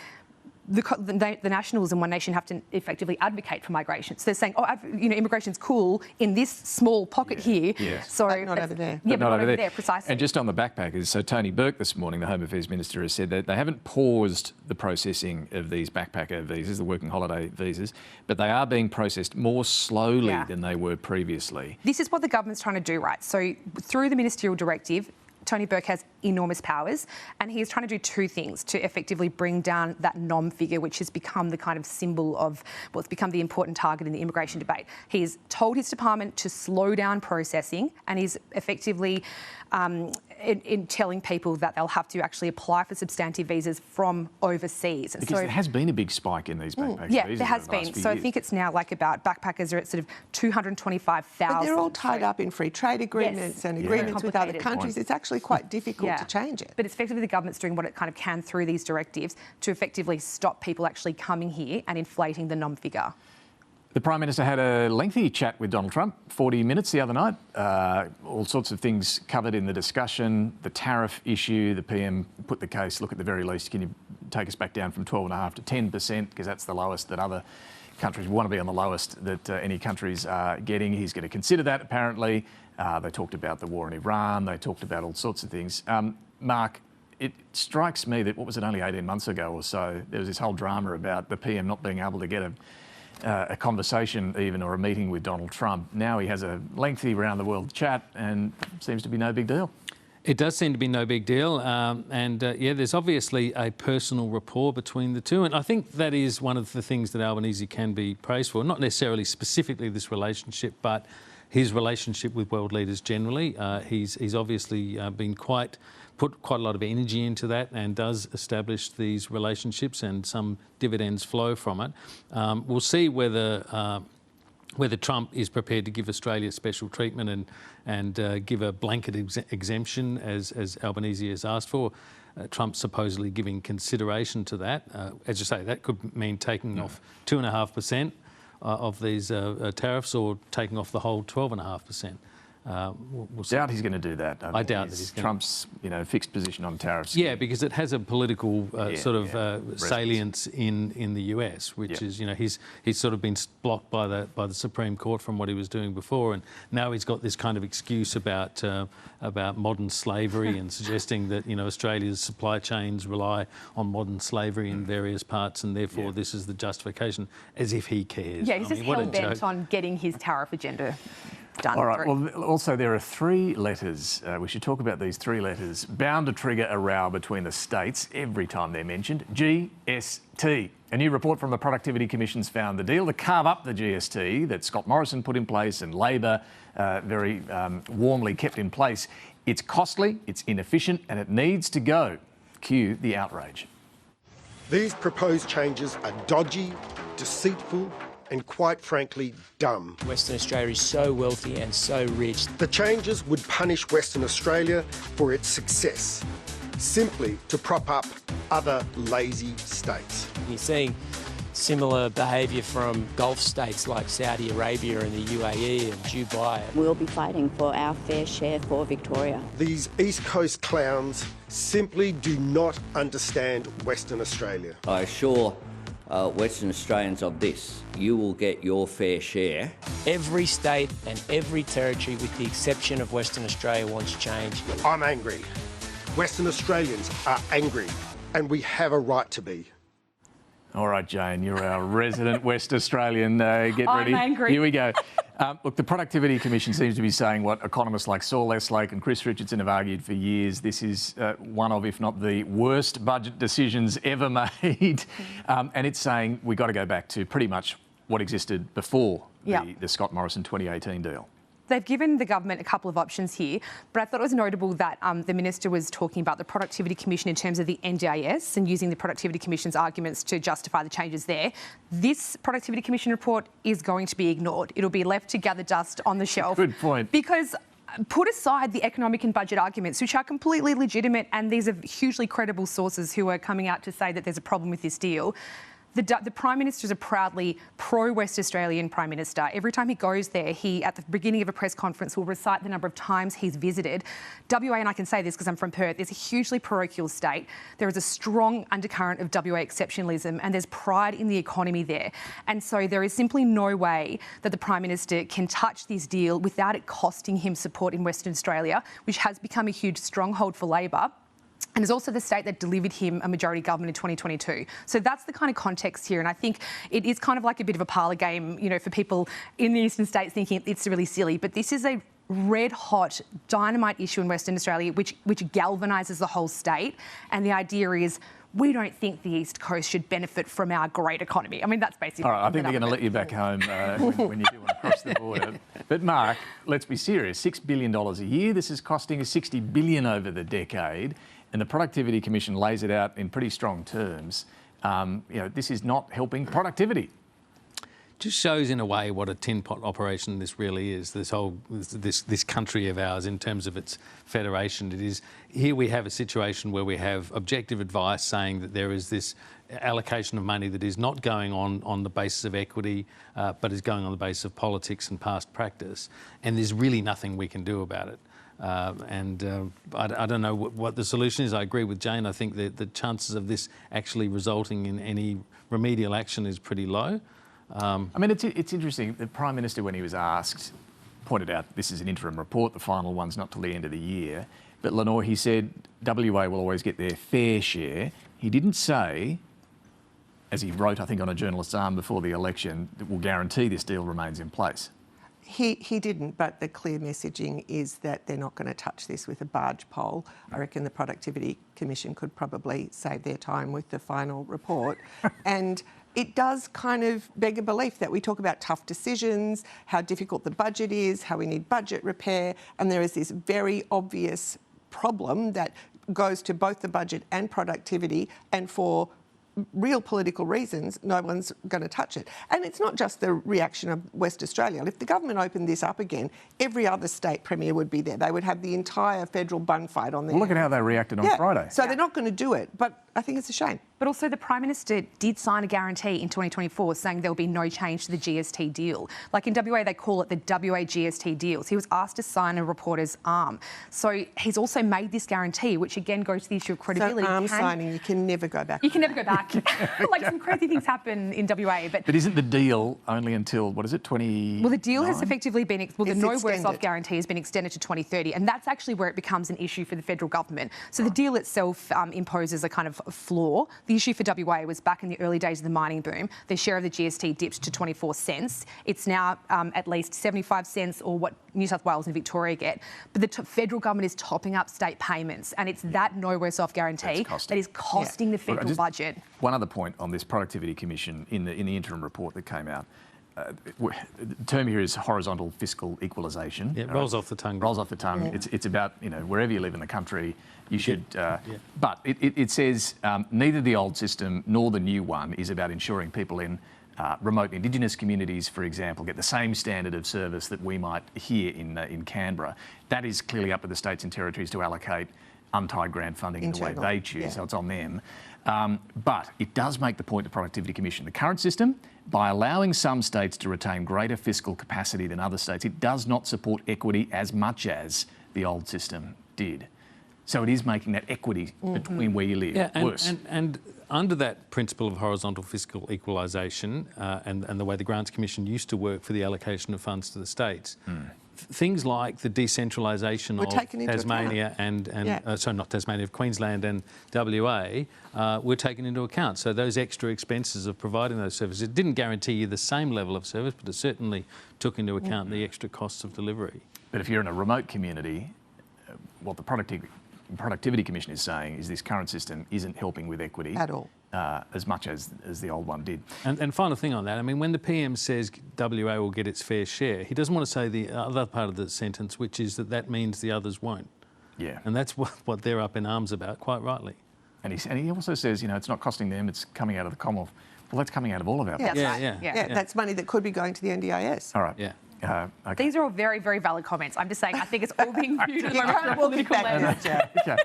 S15: the Nationals and One Nation have to effectively advocate for migration. So they're saying, immigration's cool in this small pocket here.
S1: Yes.
S3: So but not over there.
S15: Yeah, but not over there, precisely.
S1: And just on the backpackers, so Tony Burke this morning, the Home Affairs Minister, has said that they haven't paused the processing of these backpacker visas, the working holiday visas, but they are being processed more slowly than they were previously.
S15: This is what the government's trying to do, right? So through the ministerial directive, Tony Burke has enormous powers, and he is trying to do two things to effectively bring down that NOM figure, which has become the kind of symbol of, well, it's become the important target in the immigration debate. He's told his department to slow down processing, and he's effectively in telling people that they'll have to actually apply for substantive visas from overseas.
S1: Because there has been a big spike in these backpacker visas.
S15: Yeah, there has been. So I think it's now like about backpackers are at sort of 225,000.
S3: But they're all tied up in free trade agreements and agreements with other countries. It's actually quite difficult to change it.
S15: But it's effectively the government's doing what it kind of can through these directives to effectively stop people actually coming here and inflating the NOM figure.
S1: The Prime Minister had a lengthy chat with Donald Trump, 40 minutes the other night. All sorts of things covered in the discussion. The tariff issue, the PM put the case, look, at the very least, can you take us back down from 12.5% to 10%, because that's the lowest that other countries want to be on, the lowest that any countries are getting. He's going to consider that, apparently. They talked about the war in Iran. They talked about all sorts of things. Mark, it strikes me that, what was it, only 18 months ago or so, there was this whole drama about the PM not being able to get a conversation even, or a meeting with Donald Trump. Now he has a lengthy round-the-world chat and seems to be no big deal.
S5: It does seem to be no big deal. There's obviously a personal rapport between the two. And I think that is one of the things that Albanese can be praised for. Not necessarily specifically this relationship, but his relationship with world leaders generally. He's obviously put quite a lot of energy into that, and does establish these relationships, and some dividends flow from it. We'll see whether Trump is prepared to give Australia special treatment and give a blanket exemption, as Albanese has asked for. Trump's supposedly giving consideration to that. As you say, that could mean taking off 2.5% of these tariffs, or taking off the whole 12.5%.
S1: We'll doubt he's going to do that.
S5: I doubt that he's going to.
S1: Trump's, fixed position on tariffs.
S5: Yeah, because it has a political salience in the US, which is, he's sort of been blocked by the Supreme Court from what he was doing before, and now he's got this kind of excuse about modern slavery and suggesting that Australia's supply chains rely on modern slavery in various parts, and therefore this is the justification, as if he cares.
S15: Yeah, he's just hell-bent on getting his tariff agenda done.
S1: All right, well, also there are 3 letters, we should talk about these 3 letters, bound to trigger a row between the states every time they're mentioned. GST. A new report from the Productivity Commission's found the deal to carve up the GST that Scott Morrison put in place and Labor very warmly kept in place. It's costly, it's inefficient, and it needs to go. Cue the outrage.
S6: These proposed changes are dodgy, deceitful and, quite frankly, dumb.
S11: Western Australia is so wealthy and so rich.
S6: The changes would punish Western Australia for its success, simply to prop up other lazy states.
S11: You're seeing similar behaviour from Gulf states like Saudi Arabia and the UAE and Dubai.
S12: We'll be fighting for our fair share for Victoria.
S6: These East Coast clowns simply do not understand Western Australia.
S14: I assure Western Australians of this: you will get your fair share.
S11: Every state and every territory, with the exception of Western Australia, wants change.
S6: I'm angry. Western Australians are angry, and we have a right to be.
S1: All right, Jane, you're our resident West Australian. Get ready.
S15: I'm angry.
S1: Here we go. Look, the Productivity Commission seems to be saying what economists like Saul Eslake and Chris Richardson have argued for years. This is one of, if not the worst budget decisions ever made. And it's saying we've got to go back to pretty much what existed before the Scott Morrison 2018 deal.
S15: They've given the government a couple of options here, but I thought it was notable that the Minister was talking about the Productivity Commission in terms of the NDIS and using the Productivity Commission's arguments to justify the changes there. This Productivity Commission report is going to be ignored. It'll be left to gather dust on the shelf.
S1: Good point.
S15: Because put aside the economic and budget arguments, which are completely legitimate, and these are hugely credible sources who are coming out to say that there's a problem with this deal. The Prime Minister is a proudly pro-West Australian Prime Minister. Every time he goes there, he, at the beginning of a press conference, will recite the number of times he's visited. WA, and I can say this because I'm from Perth, is a hugely parochial state. There is a strong undercurrent of WA exceptionalism, and there's pride in the economy there. And so there is simply no way that the Prime Minister can touch this deal without it costing him support in Western Australia, which has become a huge stronghold for Labor, and is also the state that delivered him a majority government in 2022. So that's the kind of context here. And I think it is kind of like a bit of a parlour game, you know, for people in the eastern states thinking it's really silly. But this is a red-hot dynamite issue in Western Australia, which galvanises the whole state. And the idea is, we don't think the East Coast should benefit from our great economy. I mean, that's basically...
S1: All right, I think they're going to let you back home when you do want to cross the border. But, Mark, let's be serious. $6 billion a year. This is costing us $60 billion over the decade. And the Productivity Commission lays it out in pretty strong terms. You know, this is not helping productivity.
S5: Just shows in a way what a tin pot operation this really is. This country of ours, in terms of its federation, it is. Here we have a situation where we have objective advice saying that there is this allocation of money that is not going on the basis of equity, but is going on the basis of politics and past practice, and there's really nothing we can do about it. I don't know what the solution is. I agree with Jane. I think that the chances of this actually resulting in any remedial action is pretty low.
S1: I mean, it's interesting. The Prime Minister, when he was asked, pointed out this is an interim report. The final one's not till the end of the year. But Lenore, he said WA will always get their fair share. He didn't say, as he wrote, I think, on a journalist's arm before the election, that will guarantee this deal remains in place.
S3: He didn't, but the clear messaging is that they're not going to touch this with a barge pole. I reckon the Productivity Commission could probably save their time with the final report. And it does kind of beg a belief that we talk about tough decisions, how difficult the budget is, how we need budget repair, and there is this very obvious problem that goes to both the budget and productivity, and for real political reasons, no one's going to touch it. And it's not just the reaction of West Australia. If the government opened this up again, every other state premier would be there. They would have the entire federal bun fight on their
S1: Well, look at how they reacted on Friday.
S3: So they're not going to do it, but I think it's a shame.
S15: But also the Prime Minister did sign a guarantee in 2024 saying there will be no change to the GST deal. Like in WA, they call it the WA GST deals. He was asked to sign a reporter's arm. So he's also made this guarantee, which again goes to the issue of credibility.
S3: So arm signing, you can never go back.
S15: You can never go back. Like some crazy things happen in WA.
S1: But isn't the deal only until, what is it, 20?
S15: Well, the deal has effectively been, the no
S3: extended.
S15: worse off guarantee has been extended to 2030. And that's actually where it becomes an issue for the federal government. So the deal itself imposes a kind of flaw. The issue for WA was back in the early days of the mining boom. Their share of the GST dipped to 24 cents. It's now at least 75 cents, or what New South Wales and Victoria get. But the federal government is topping up state payments, and it's that no worse off guarantee that is costing the federal budget.
S1: One other point on this Productivity Commission in the interim report that came out. the term here is horizontal fiscal equalisation.
S5: Yeah, it rolls off the tongue.
S1: Rolls off the tongue. Yeah. It's about, wherever you live in the country, you should... But it says neither the old system nor the new one is about ensuring people in remote Indigenous communities, for example, get the same standard of service that we might here in Canberra. That is clearly up to the states and territories to allocate untied grant funding in the way they choose, so it's on them. But it does make the point, the Productivity Commission, the current system, by allowing some states to retain greater fiscal capacity than other states, it does not support equity as much as the old system did. So it is making that equity between where you live worse.
S5: And under that principle of horizontal fiscal equalisation and the way the Grants Commission used to work for the allocation of funds to the states, things like the decentralisation of Tasmania not Tasmania, of Queensland and WA were taken into account. So those extra expenses of providing those services, it didn't guarantee you the same level of service, but it certainly took into account the extra costs of delivery.
S1: But if you're in a remote community, what the Productivity Commission is saying is this current system isn't helping with equity
S3: at all,
S1: as much as the old one did.
S5: And final thing on that, I mean, when the PM says WA will get its fair share, he doesn't want to say the other part of the sentence, which is that means the others won't.
S1: Yeah.
S5: And that's what they're up in arms about, quite rightly.
S1: And he also says, it's not costing them, it's coming out of the Commonwealth. Well, that's coming out of all of our
S3: money. Yeah, that's money that could be going to the NDIS.
S1: All right.
S5: Yeah.
S1: Okay.
S15: These are all very, very valid comments. I'm just saying, I think it's all being viewed at the moment from a political lens.
S1: Okay.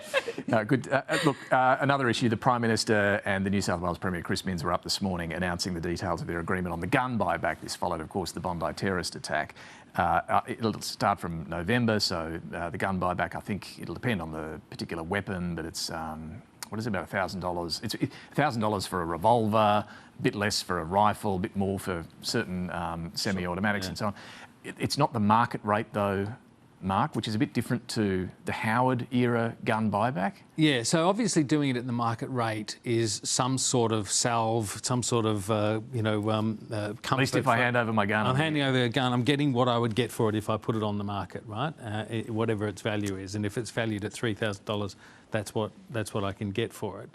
S1: No, good. Look, another issue, the Prime Minister and the New South Wales Premier Chris Minns were up this morning announcing the details of their agreement on the gun buyback. This followed, of course, the Bondi terrorist attack. It'll start from November, so the gun buyback, I think it'll depend on the particular weapon, but it's, what is it, about $1,000? It's $1,000 for a revolver, a bit less for a rifle, a bit more for certain semi-automatics and so on. It's not the market rate, though, Mark, which is a bit different to the Howard-era gun buyback.
S5: Yeah, so obviously doing it at the market rate is some sort of salve, some sort of, comfort.
S1: At least if I hand over my gun.
S5: I'm handing over a gun, I'm getting what I would get for it if I put it on the market, right? Whatever its value is. And if it's valued at $3,000, that's what I can get for it.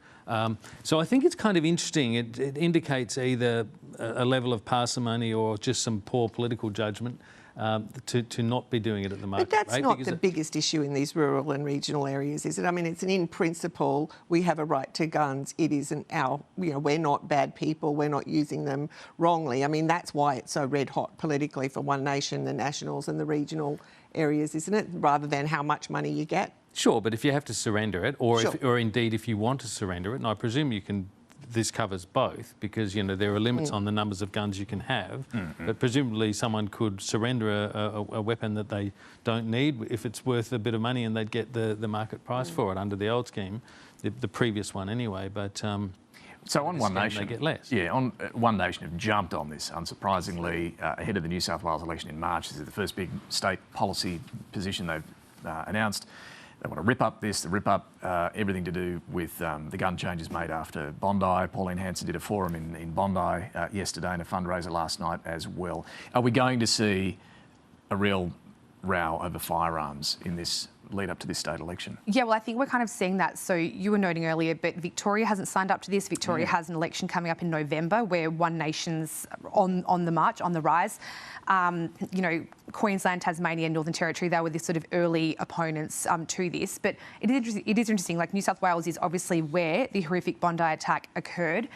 S5: So I think it's kind of interesting. It indicates either a level of parsimony or just some poor political judgment to not be doing it at the market
S3: rate. But that's not the
S5: biggest
S3: biggest issue in these rural and regional areas, is it? I mean, it's in principle, we have a right to guns. It isn't we're not bad people. We're not using them wrongly. I mean, that's why it's so red hot politically for One Nation, the Nationals and the regional areas, isn't it? Rather than how much money you get.
S5: Sure, but if you have to surrender it, or indeed if you want to surrender it, and I presume you can. This covers both because, there are limits on the numbers of guns you can have, but presumably someone could surrender a weapon that they don't need if it's worth a bit of money and they'd get the market price for it under the old scheme, the previous one anyway, but...
S1: So on One Nation,
S5: they get less.
S1: Yeah, on One Nation have jumped on this, unsurprisingly, ahead of the New South Wales election in March. This is the first big state policy position they've announced. They want to rip up everything to do with the gun changes made after Bondi. Pauline Hanson did a forum in Bondi yesterday and a fundraiser last night as well. Are we going to see a real row over firearms in this lead up to this state election?
S15: Yeah, well, I think we're kind of seeing that. So you were noting earlier, but Victoria hasn't signed up to this. Victoria has an election coming up in November where One Nation's on the march, on the rise. Queensland, Tasmania, Northern Territory, they were the sort of early opponents to this. But it is interesting, like New South Wales is obviously where the horrific Bondi attack occurred.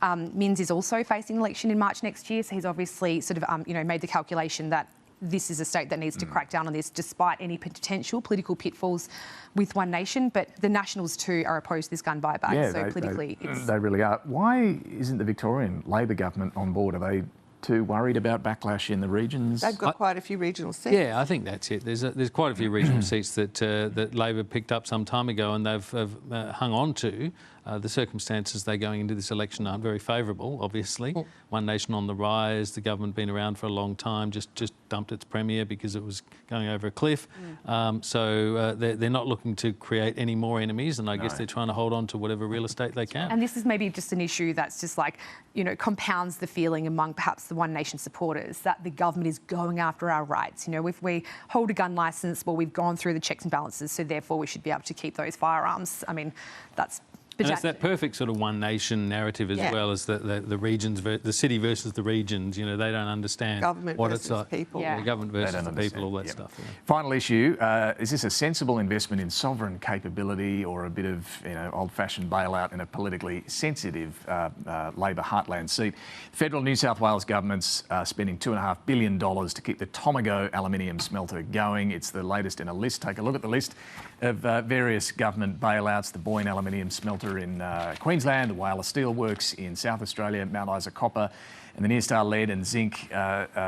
S15: Minns is also facing an election in March next year, so he's obviously sort of, made the calculation that this is a state that needs to crack down on this despite any potential political pitfalls with One Nation. But the Nationals too are opposed to this gun buyback.
S1: Yeah,
S15: so politically
S1: they really are. Why isn't the Victorian Labor government on board? Are they too worried about backlash in the regions?
S3: They've got quite a few regional seats.
S5: Yeah, I think that's it. There's quite a few regional seats that Labor picked up some time ago and they've hung on to. The circumstances they're going into this election aren't very favourable, obviously. One Nation on the rise, the government been around for a long time, just dumped its premier because it was going over a cliff. So they're not looking to create any more enemies, and I guess they're trying to hold on to whatever real estate they can.
S15: And this is maybe just an issue that's just like, compounds the feeling among perhaps the One Nation supporters that the government is going after our rights. If we hold a gun licence, well, we've gone through the checks and balances, so therefore we should be able to keep those firearms. I mean, that's
S5: And it's that perfect sort of one nation narrative as well as the regions, the city versus the regions. You know, they don't understand
S3: government
S5: what
S3: versus
S5: it's like.
S3: people.
S5: Yeah. Government versus the people, all that stuff. Yeah.
S1: Final issue: is this a sensible investment in sovereign capability, or a bit of old-fashioned bailout in a politically sensitive Labor heartland seat? Federal New South Wales government's spending $2.5 billion to keep the Tomago aluminium smelter going. It's the latest in a list. Take a look at the list of various government bailouts: the Boyne aluminium smelter in Queensland, the Whyalla Steelworks in South Australia, Mount Isa Copper, and the Nearstar lead and zinc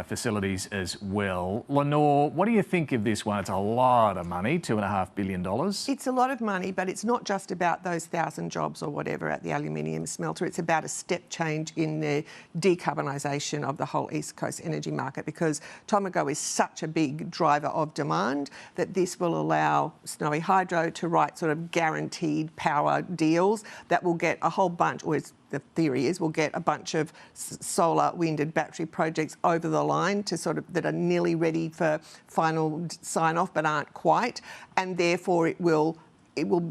S1: facilities as well. Lenore, what do you think of this one? It's a lot of money, $2.5 billion.
S3: It's a lot of money, but it's not just about those 1,000 jobs or whatever at the aluminium smelter. It's about a step change in the decarbonisation of the whole East Coast energy market, because Tomago is such a big driver of demand that this will allow Snowy Hydro to write sort of guaranteed power deals that will get a whole bunch, or the theory is we'll get a bunch of solar, wind and battery projects over the line to sort of that are nearly ready for final sign-off but aren't quite, and therefore it will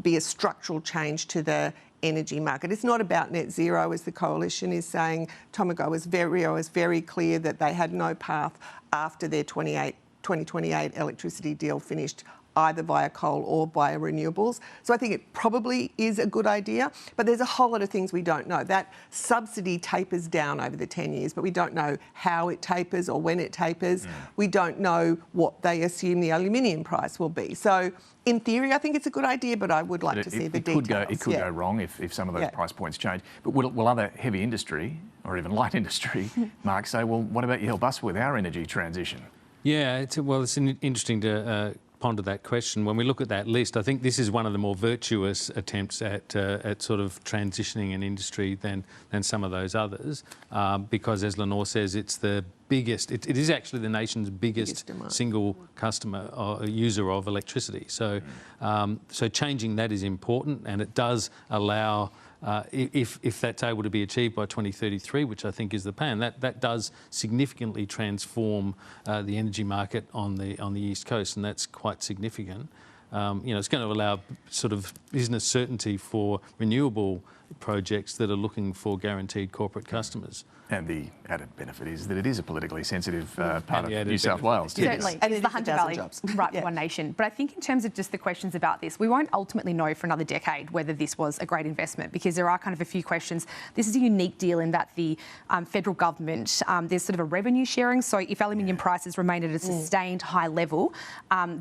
S3: be a structural change to the energy market. It's not about net zero, as the coalition is saying. Tomago was very clear that they had no path after their 2028 electricity deal finished, either via coal or via renewables. So I think it probably is a good idea, but there's a whole lot of things we don't know. That subsidy tapers down over the 10 years, but we don't know how it tapers or when it tapers. We don't know what they assume the aluminium price will be. So in theory, I think it's a good idea, but I would like to see the details.
S1: It could go wrong if some of those price points change. But will other heavy industry, or even light industry, Mark, say, well, what about you help us with our energy transition?
S5: Yeah, it's interesting to ponder that question. When we look at that list, I think this is one of the more virtuous attempts at sort of transitioning an industry than some of those others, because, as Lenore says, it's the biggest. It is actually the nation's biggest single customer or user of electricity. So, so changing that is important, and it does allow. If that's able to be achieved by 2033, which I think is the plan, that does significantly transform the energy market on the East Coast, and that's quite significant. It's going to allow sort of business certainty for renewable projects that are looking for guaranteed corporate customers.
S1: And the added benefit is that it is a politically sensitive part of New South Wales.
S15: Certainly.
S3: And
S15: it's the Hunter Valley right for One Nation. But I think in terms of just the questions about this, we won't ultimately know for another decade whether this was a great investment, because there are kind of a few questions. This is a unique deal in that the federal government, there's sort of a revenue sharing. So if aluminium prices remain at a sustained high level,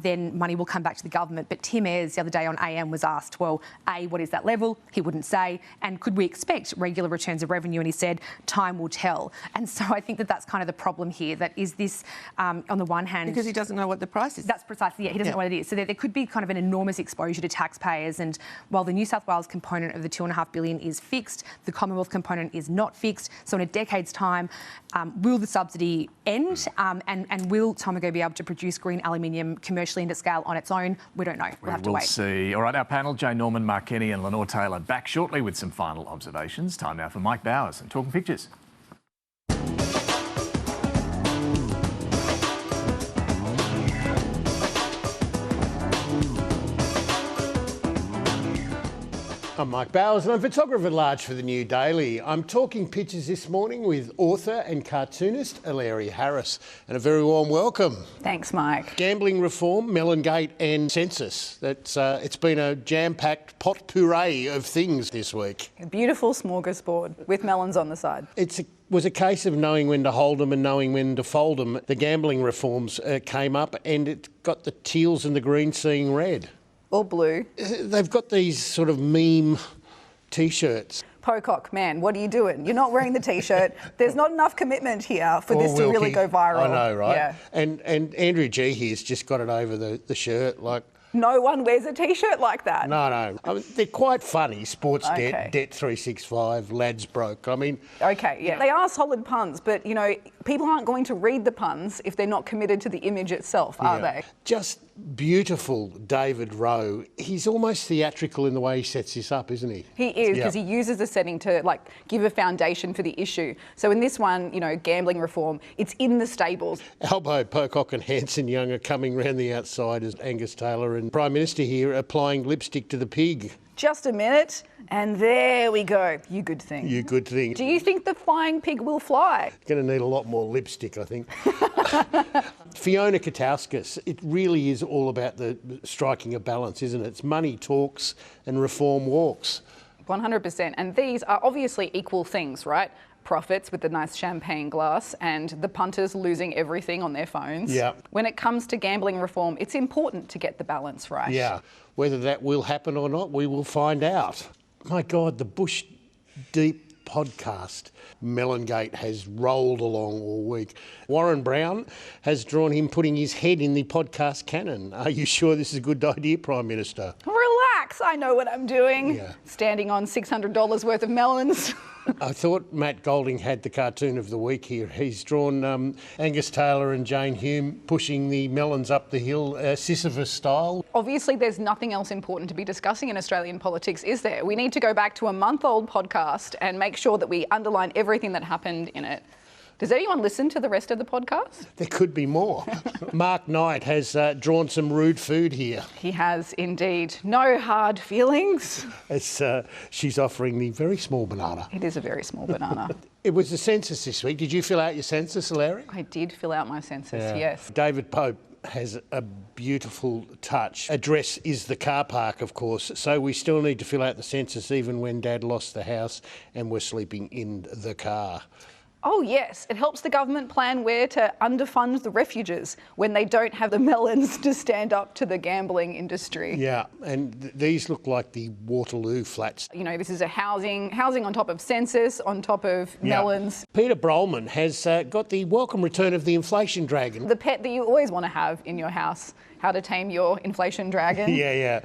S15: then money will come back to the government. But Tim Ayres the other day on AM was asked, well, A, what is that level? He wouldn't say. And could we expect regular returns of revenue? And he said, time will tell. And so I think that's kind of the problem here, that is this, on the one hand...
S3: Because he doesn't know what the price is.
S15: That's precisely, he doesn't know what it is. So there could be kind of an enormous exposure to taxpayers, and while the New South Wales component of the $2.5 billion is fixed, the Commonwealth component is not fixed. So in a decade's time, will the subsidy end, and will Tomago be able to produce green aluminium commercially and at scale on its own? We don't know. We'll have to wait.
S1: We'll see. All right, our panel, Jay Norman, Mark Kenny and Lenore Taylor, back shortly with some final observations. Time now for Mike Bowers and Talking Pictures.
S7: I'm Mike Bowers and I'm photographer at large for the New Daily. I'm talking pictures this morning with author and cartoonist Eleri Harris. And a very warm welcome.
S10: Thanks, Mike.
S7: Gambling reform, Melon Gate and census. It's been a jam-packed potpourri of things this week.
S10: A beautiful smorgasbord with melons on the side.
S7: Was a case of knowing when to hold them and knowing when to fold them. The gambling reforms came up and it got the teals and the greens seeing red.
S10: Or blue.
S7: They've got these sort of meme T-shirts.
S10: Pocock, man, what are you doing? You're not wearing the T-shirt. There's not enough commitment here for this to really go viral.
S7: I know, right?
S10: Yeah.
S7: And Andrew G here's just got it over the shirt, like...
S10: No one wears a T-shirt like that.
S7: No. I mean, they're quite funny. Sports Debt, Debt 365, Lads Broke. I mean...
S10: Okay, yeah. They are solid puns, but, people aren't going to read the puns if they're not committed to the image itself, are they?
S7: Just beautiful David Rowe. He's almost theatrical in the way he sets this up, isn't he?
S10: He is, because he uses the setting to, give a foundation for the issue. So in this one, gambling reform, it's in the stables.
S7: Albo, Pocock and Hanson Young are coming round the outside as Angus Taylor and Prime Minister here applying lipstick to the pig.
S10: Just a minute, and there we go. You good thing.
S7: You good thing.
S10: Do you think the flying pig will fly?
S7: Going to need a lot more lipstick, I think. Fiona Katauskas, it really is all about the striking a balance, isn't it? It's money talks and reform walks.
S10: 100%. And these are obviously equal things, right? Profits with the nice champagne glass and the punters losing everything on their phones.
S7: Yeah.
S10: When it comes to gambling reform, it's important to get the balance right.
S7: Yeah. Whether that will happen or not, we will find out. My God, the Bush Deep podcast, Melongate, has rolled along all week. Warren Brown has drawn him putting his head in the podcast canon. Are you sure this is a good idea, Prime Minister?
S10: Relax, I know what I'm doing.
S7: Yeah.
S10: Standing on $600 worth of melons.
S7: I thought Matt Golding had the cartoon of the week here. He's drawn Angus Taylor and Jane Hume pushing the melons up the hill, Sisyphus style.
S10: Obviously, there's nothing else important to be discussing in Australian politics, is there? We need to go back to a month-old podcast and make sure that we underline everything that happened in it. Does anyone listen to the rest of the podcast?
S7: There could be more. Mark Knight has drawn some rude food here.
S10: He has indeed. No hard feelings.
S7: As she's offering the very small banana.
S10: It is a very small banana.
S7: It was the census this week. Did you fill out your census, Eleri?
S10: I did fill out my census, yes.
S7: David Pope has a beautiful touch. Address is the car park, of course, so we still need to fill out the census even when Dad lost the house and we're sleeping in the car.
S10: Oh yes, it helps the government plan where to underfund the refuges when they don't have the melons to stand up to the gambling industry.
S7: Yeah, and these look like the Waterloo flats.
S10: You know, this is a housing on top of census, on top of melons.
S7: Peter Brolman has got the welcome return of the inflation dragon.
S10: The pet that you always want to have in your house. How to tame your inflation dragon.
S7: Yeah.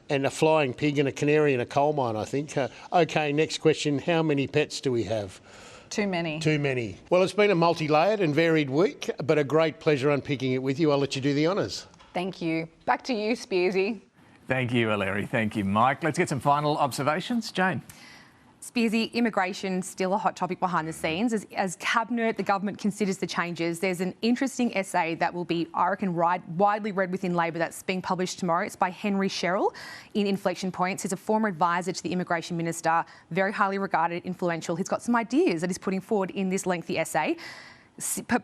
S7: And a flying pig and a canary in a coal mine, I think. OK, next question. How many pets do we have?
S10: Too many.
S7: Too many. Well, it's been a multi-layered and varied week, but a great pleasure unpicking it with you. I'll let you do the honours.
S10: Thank you. Back to you, Spearsy.
S1: Thank you, Eleri. Thank you, Mike. Let's get some final observations. Jane.
S15: Spearsy, immigration still a hot topic behind the scenes. As Cabinet, the government considers the changes. There's an interesting essay that will be, I reckon, widely read within Labor that's being published tomorrow. It's by Henry Sherrill in Inflection Points. He's a former advisor to the Immigration Minister, very highly regarded, influential. He's got some ideas that he's putting forward in this lengthy essay.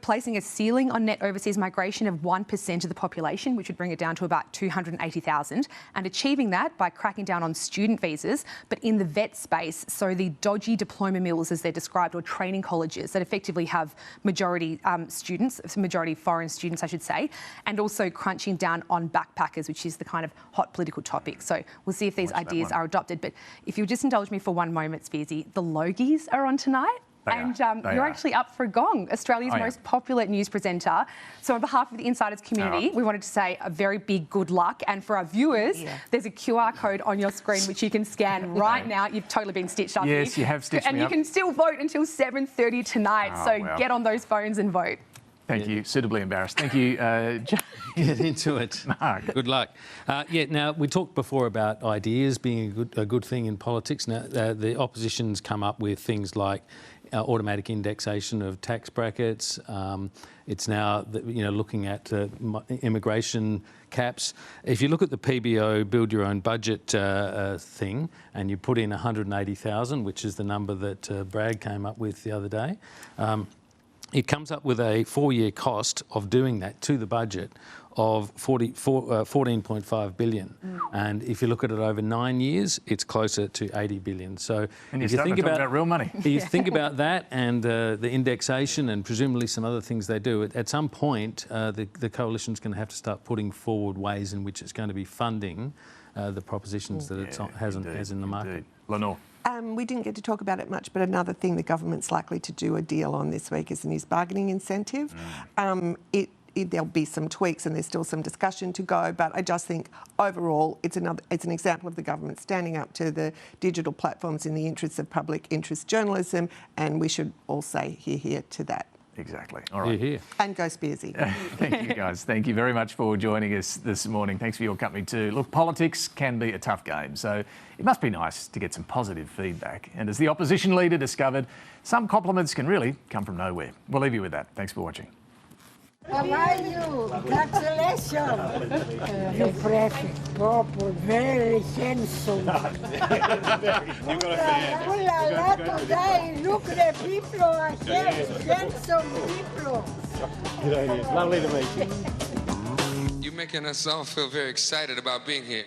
S15: Placing a ceiling on net overseas migration of 1% of the population, which would bring it down to about 280,000, and achieving that by cracking down on student visas, but in the vet space, so the dodgy diploma mills, as they're described, or training colleges that effectively have majority students, majority foreign students, I should say, and also crunching down on backpackers, which is the kind of hot political topic. So we'll see if these ideas are adopted. But if you'll just indulge me for one moment, Spearsy, the Logies are on tonight. You're actually up for a gong, Australia's most popular news presenter. So on behalf of the Insiders community, we wanted to say a very big good luck. And for our viewers, there's a QR code on your screen which you can scan right now. You've totally been stitched up.
S1: Yes, you have stitched me up.
S15: And you can still vote until 7:30 tonight. Get on those phones and vote.
S1: Thank you. Suitably embarrassed. Thank you,
S5: Get into it.
S1: Mark.
S5: Good luck. Now, we talked before about ideas being a good thing in politics. Now, the opposition's come up with things like automatic indexation of tax brackets. It's now looking at immigration caps. If you look at the PBO build your own budget thing, and you put in 180,000, which is the number that Bragg came up with the other day, it comes up with a 4-year cost of doing that to the budget of 14.5 billion. And if you look at it over 9 years, it's closer to 80 billion. So
S1: if you think about real money,
S5: you think about that and the indexation and presumably some other things they do, at some point the coalition's going to have to start putting forward ways in which it's going to be funding the propositions that it has in the market.
S1: Lenore.
S3: We didn't get to talk about it much, but another thing the government's likely to do a deal on this week is a news bargaining incentive. There'll be some tweaks and there's still some discussion to go, but I just think overall it's an example of the government standing up to the digital platforms in the interests of public interest journalism, and we should all say hear to that.
S1: Exactly. All right.
S5: Hear.
S3: And go Spearsy.
S1: Thank you, guys. Thank you very much for joining us this morning. Thanks for your company too. Look, politics can be a tough game, so it must be nice to get some positive feedback. And as the opposition leader discovered, some compliments can really come from nowhere. We'll leave you with that. Thanks for watching.
S16: How are you? Congratulations. You're precious, proper, very handsome.
S8: You've got a fan.
S16: Ooh la la, today, look at the people are handsome people.
S8: Good on you. Lovely to meet you.
S17: You're making us all feel very excited about being here.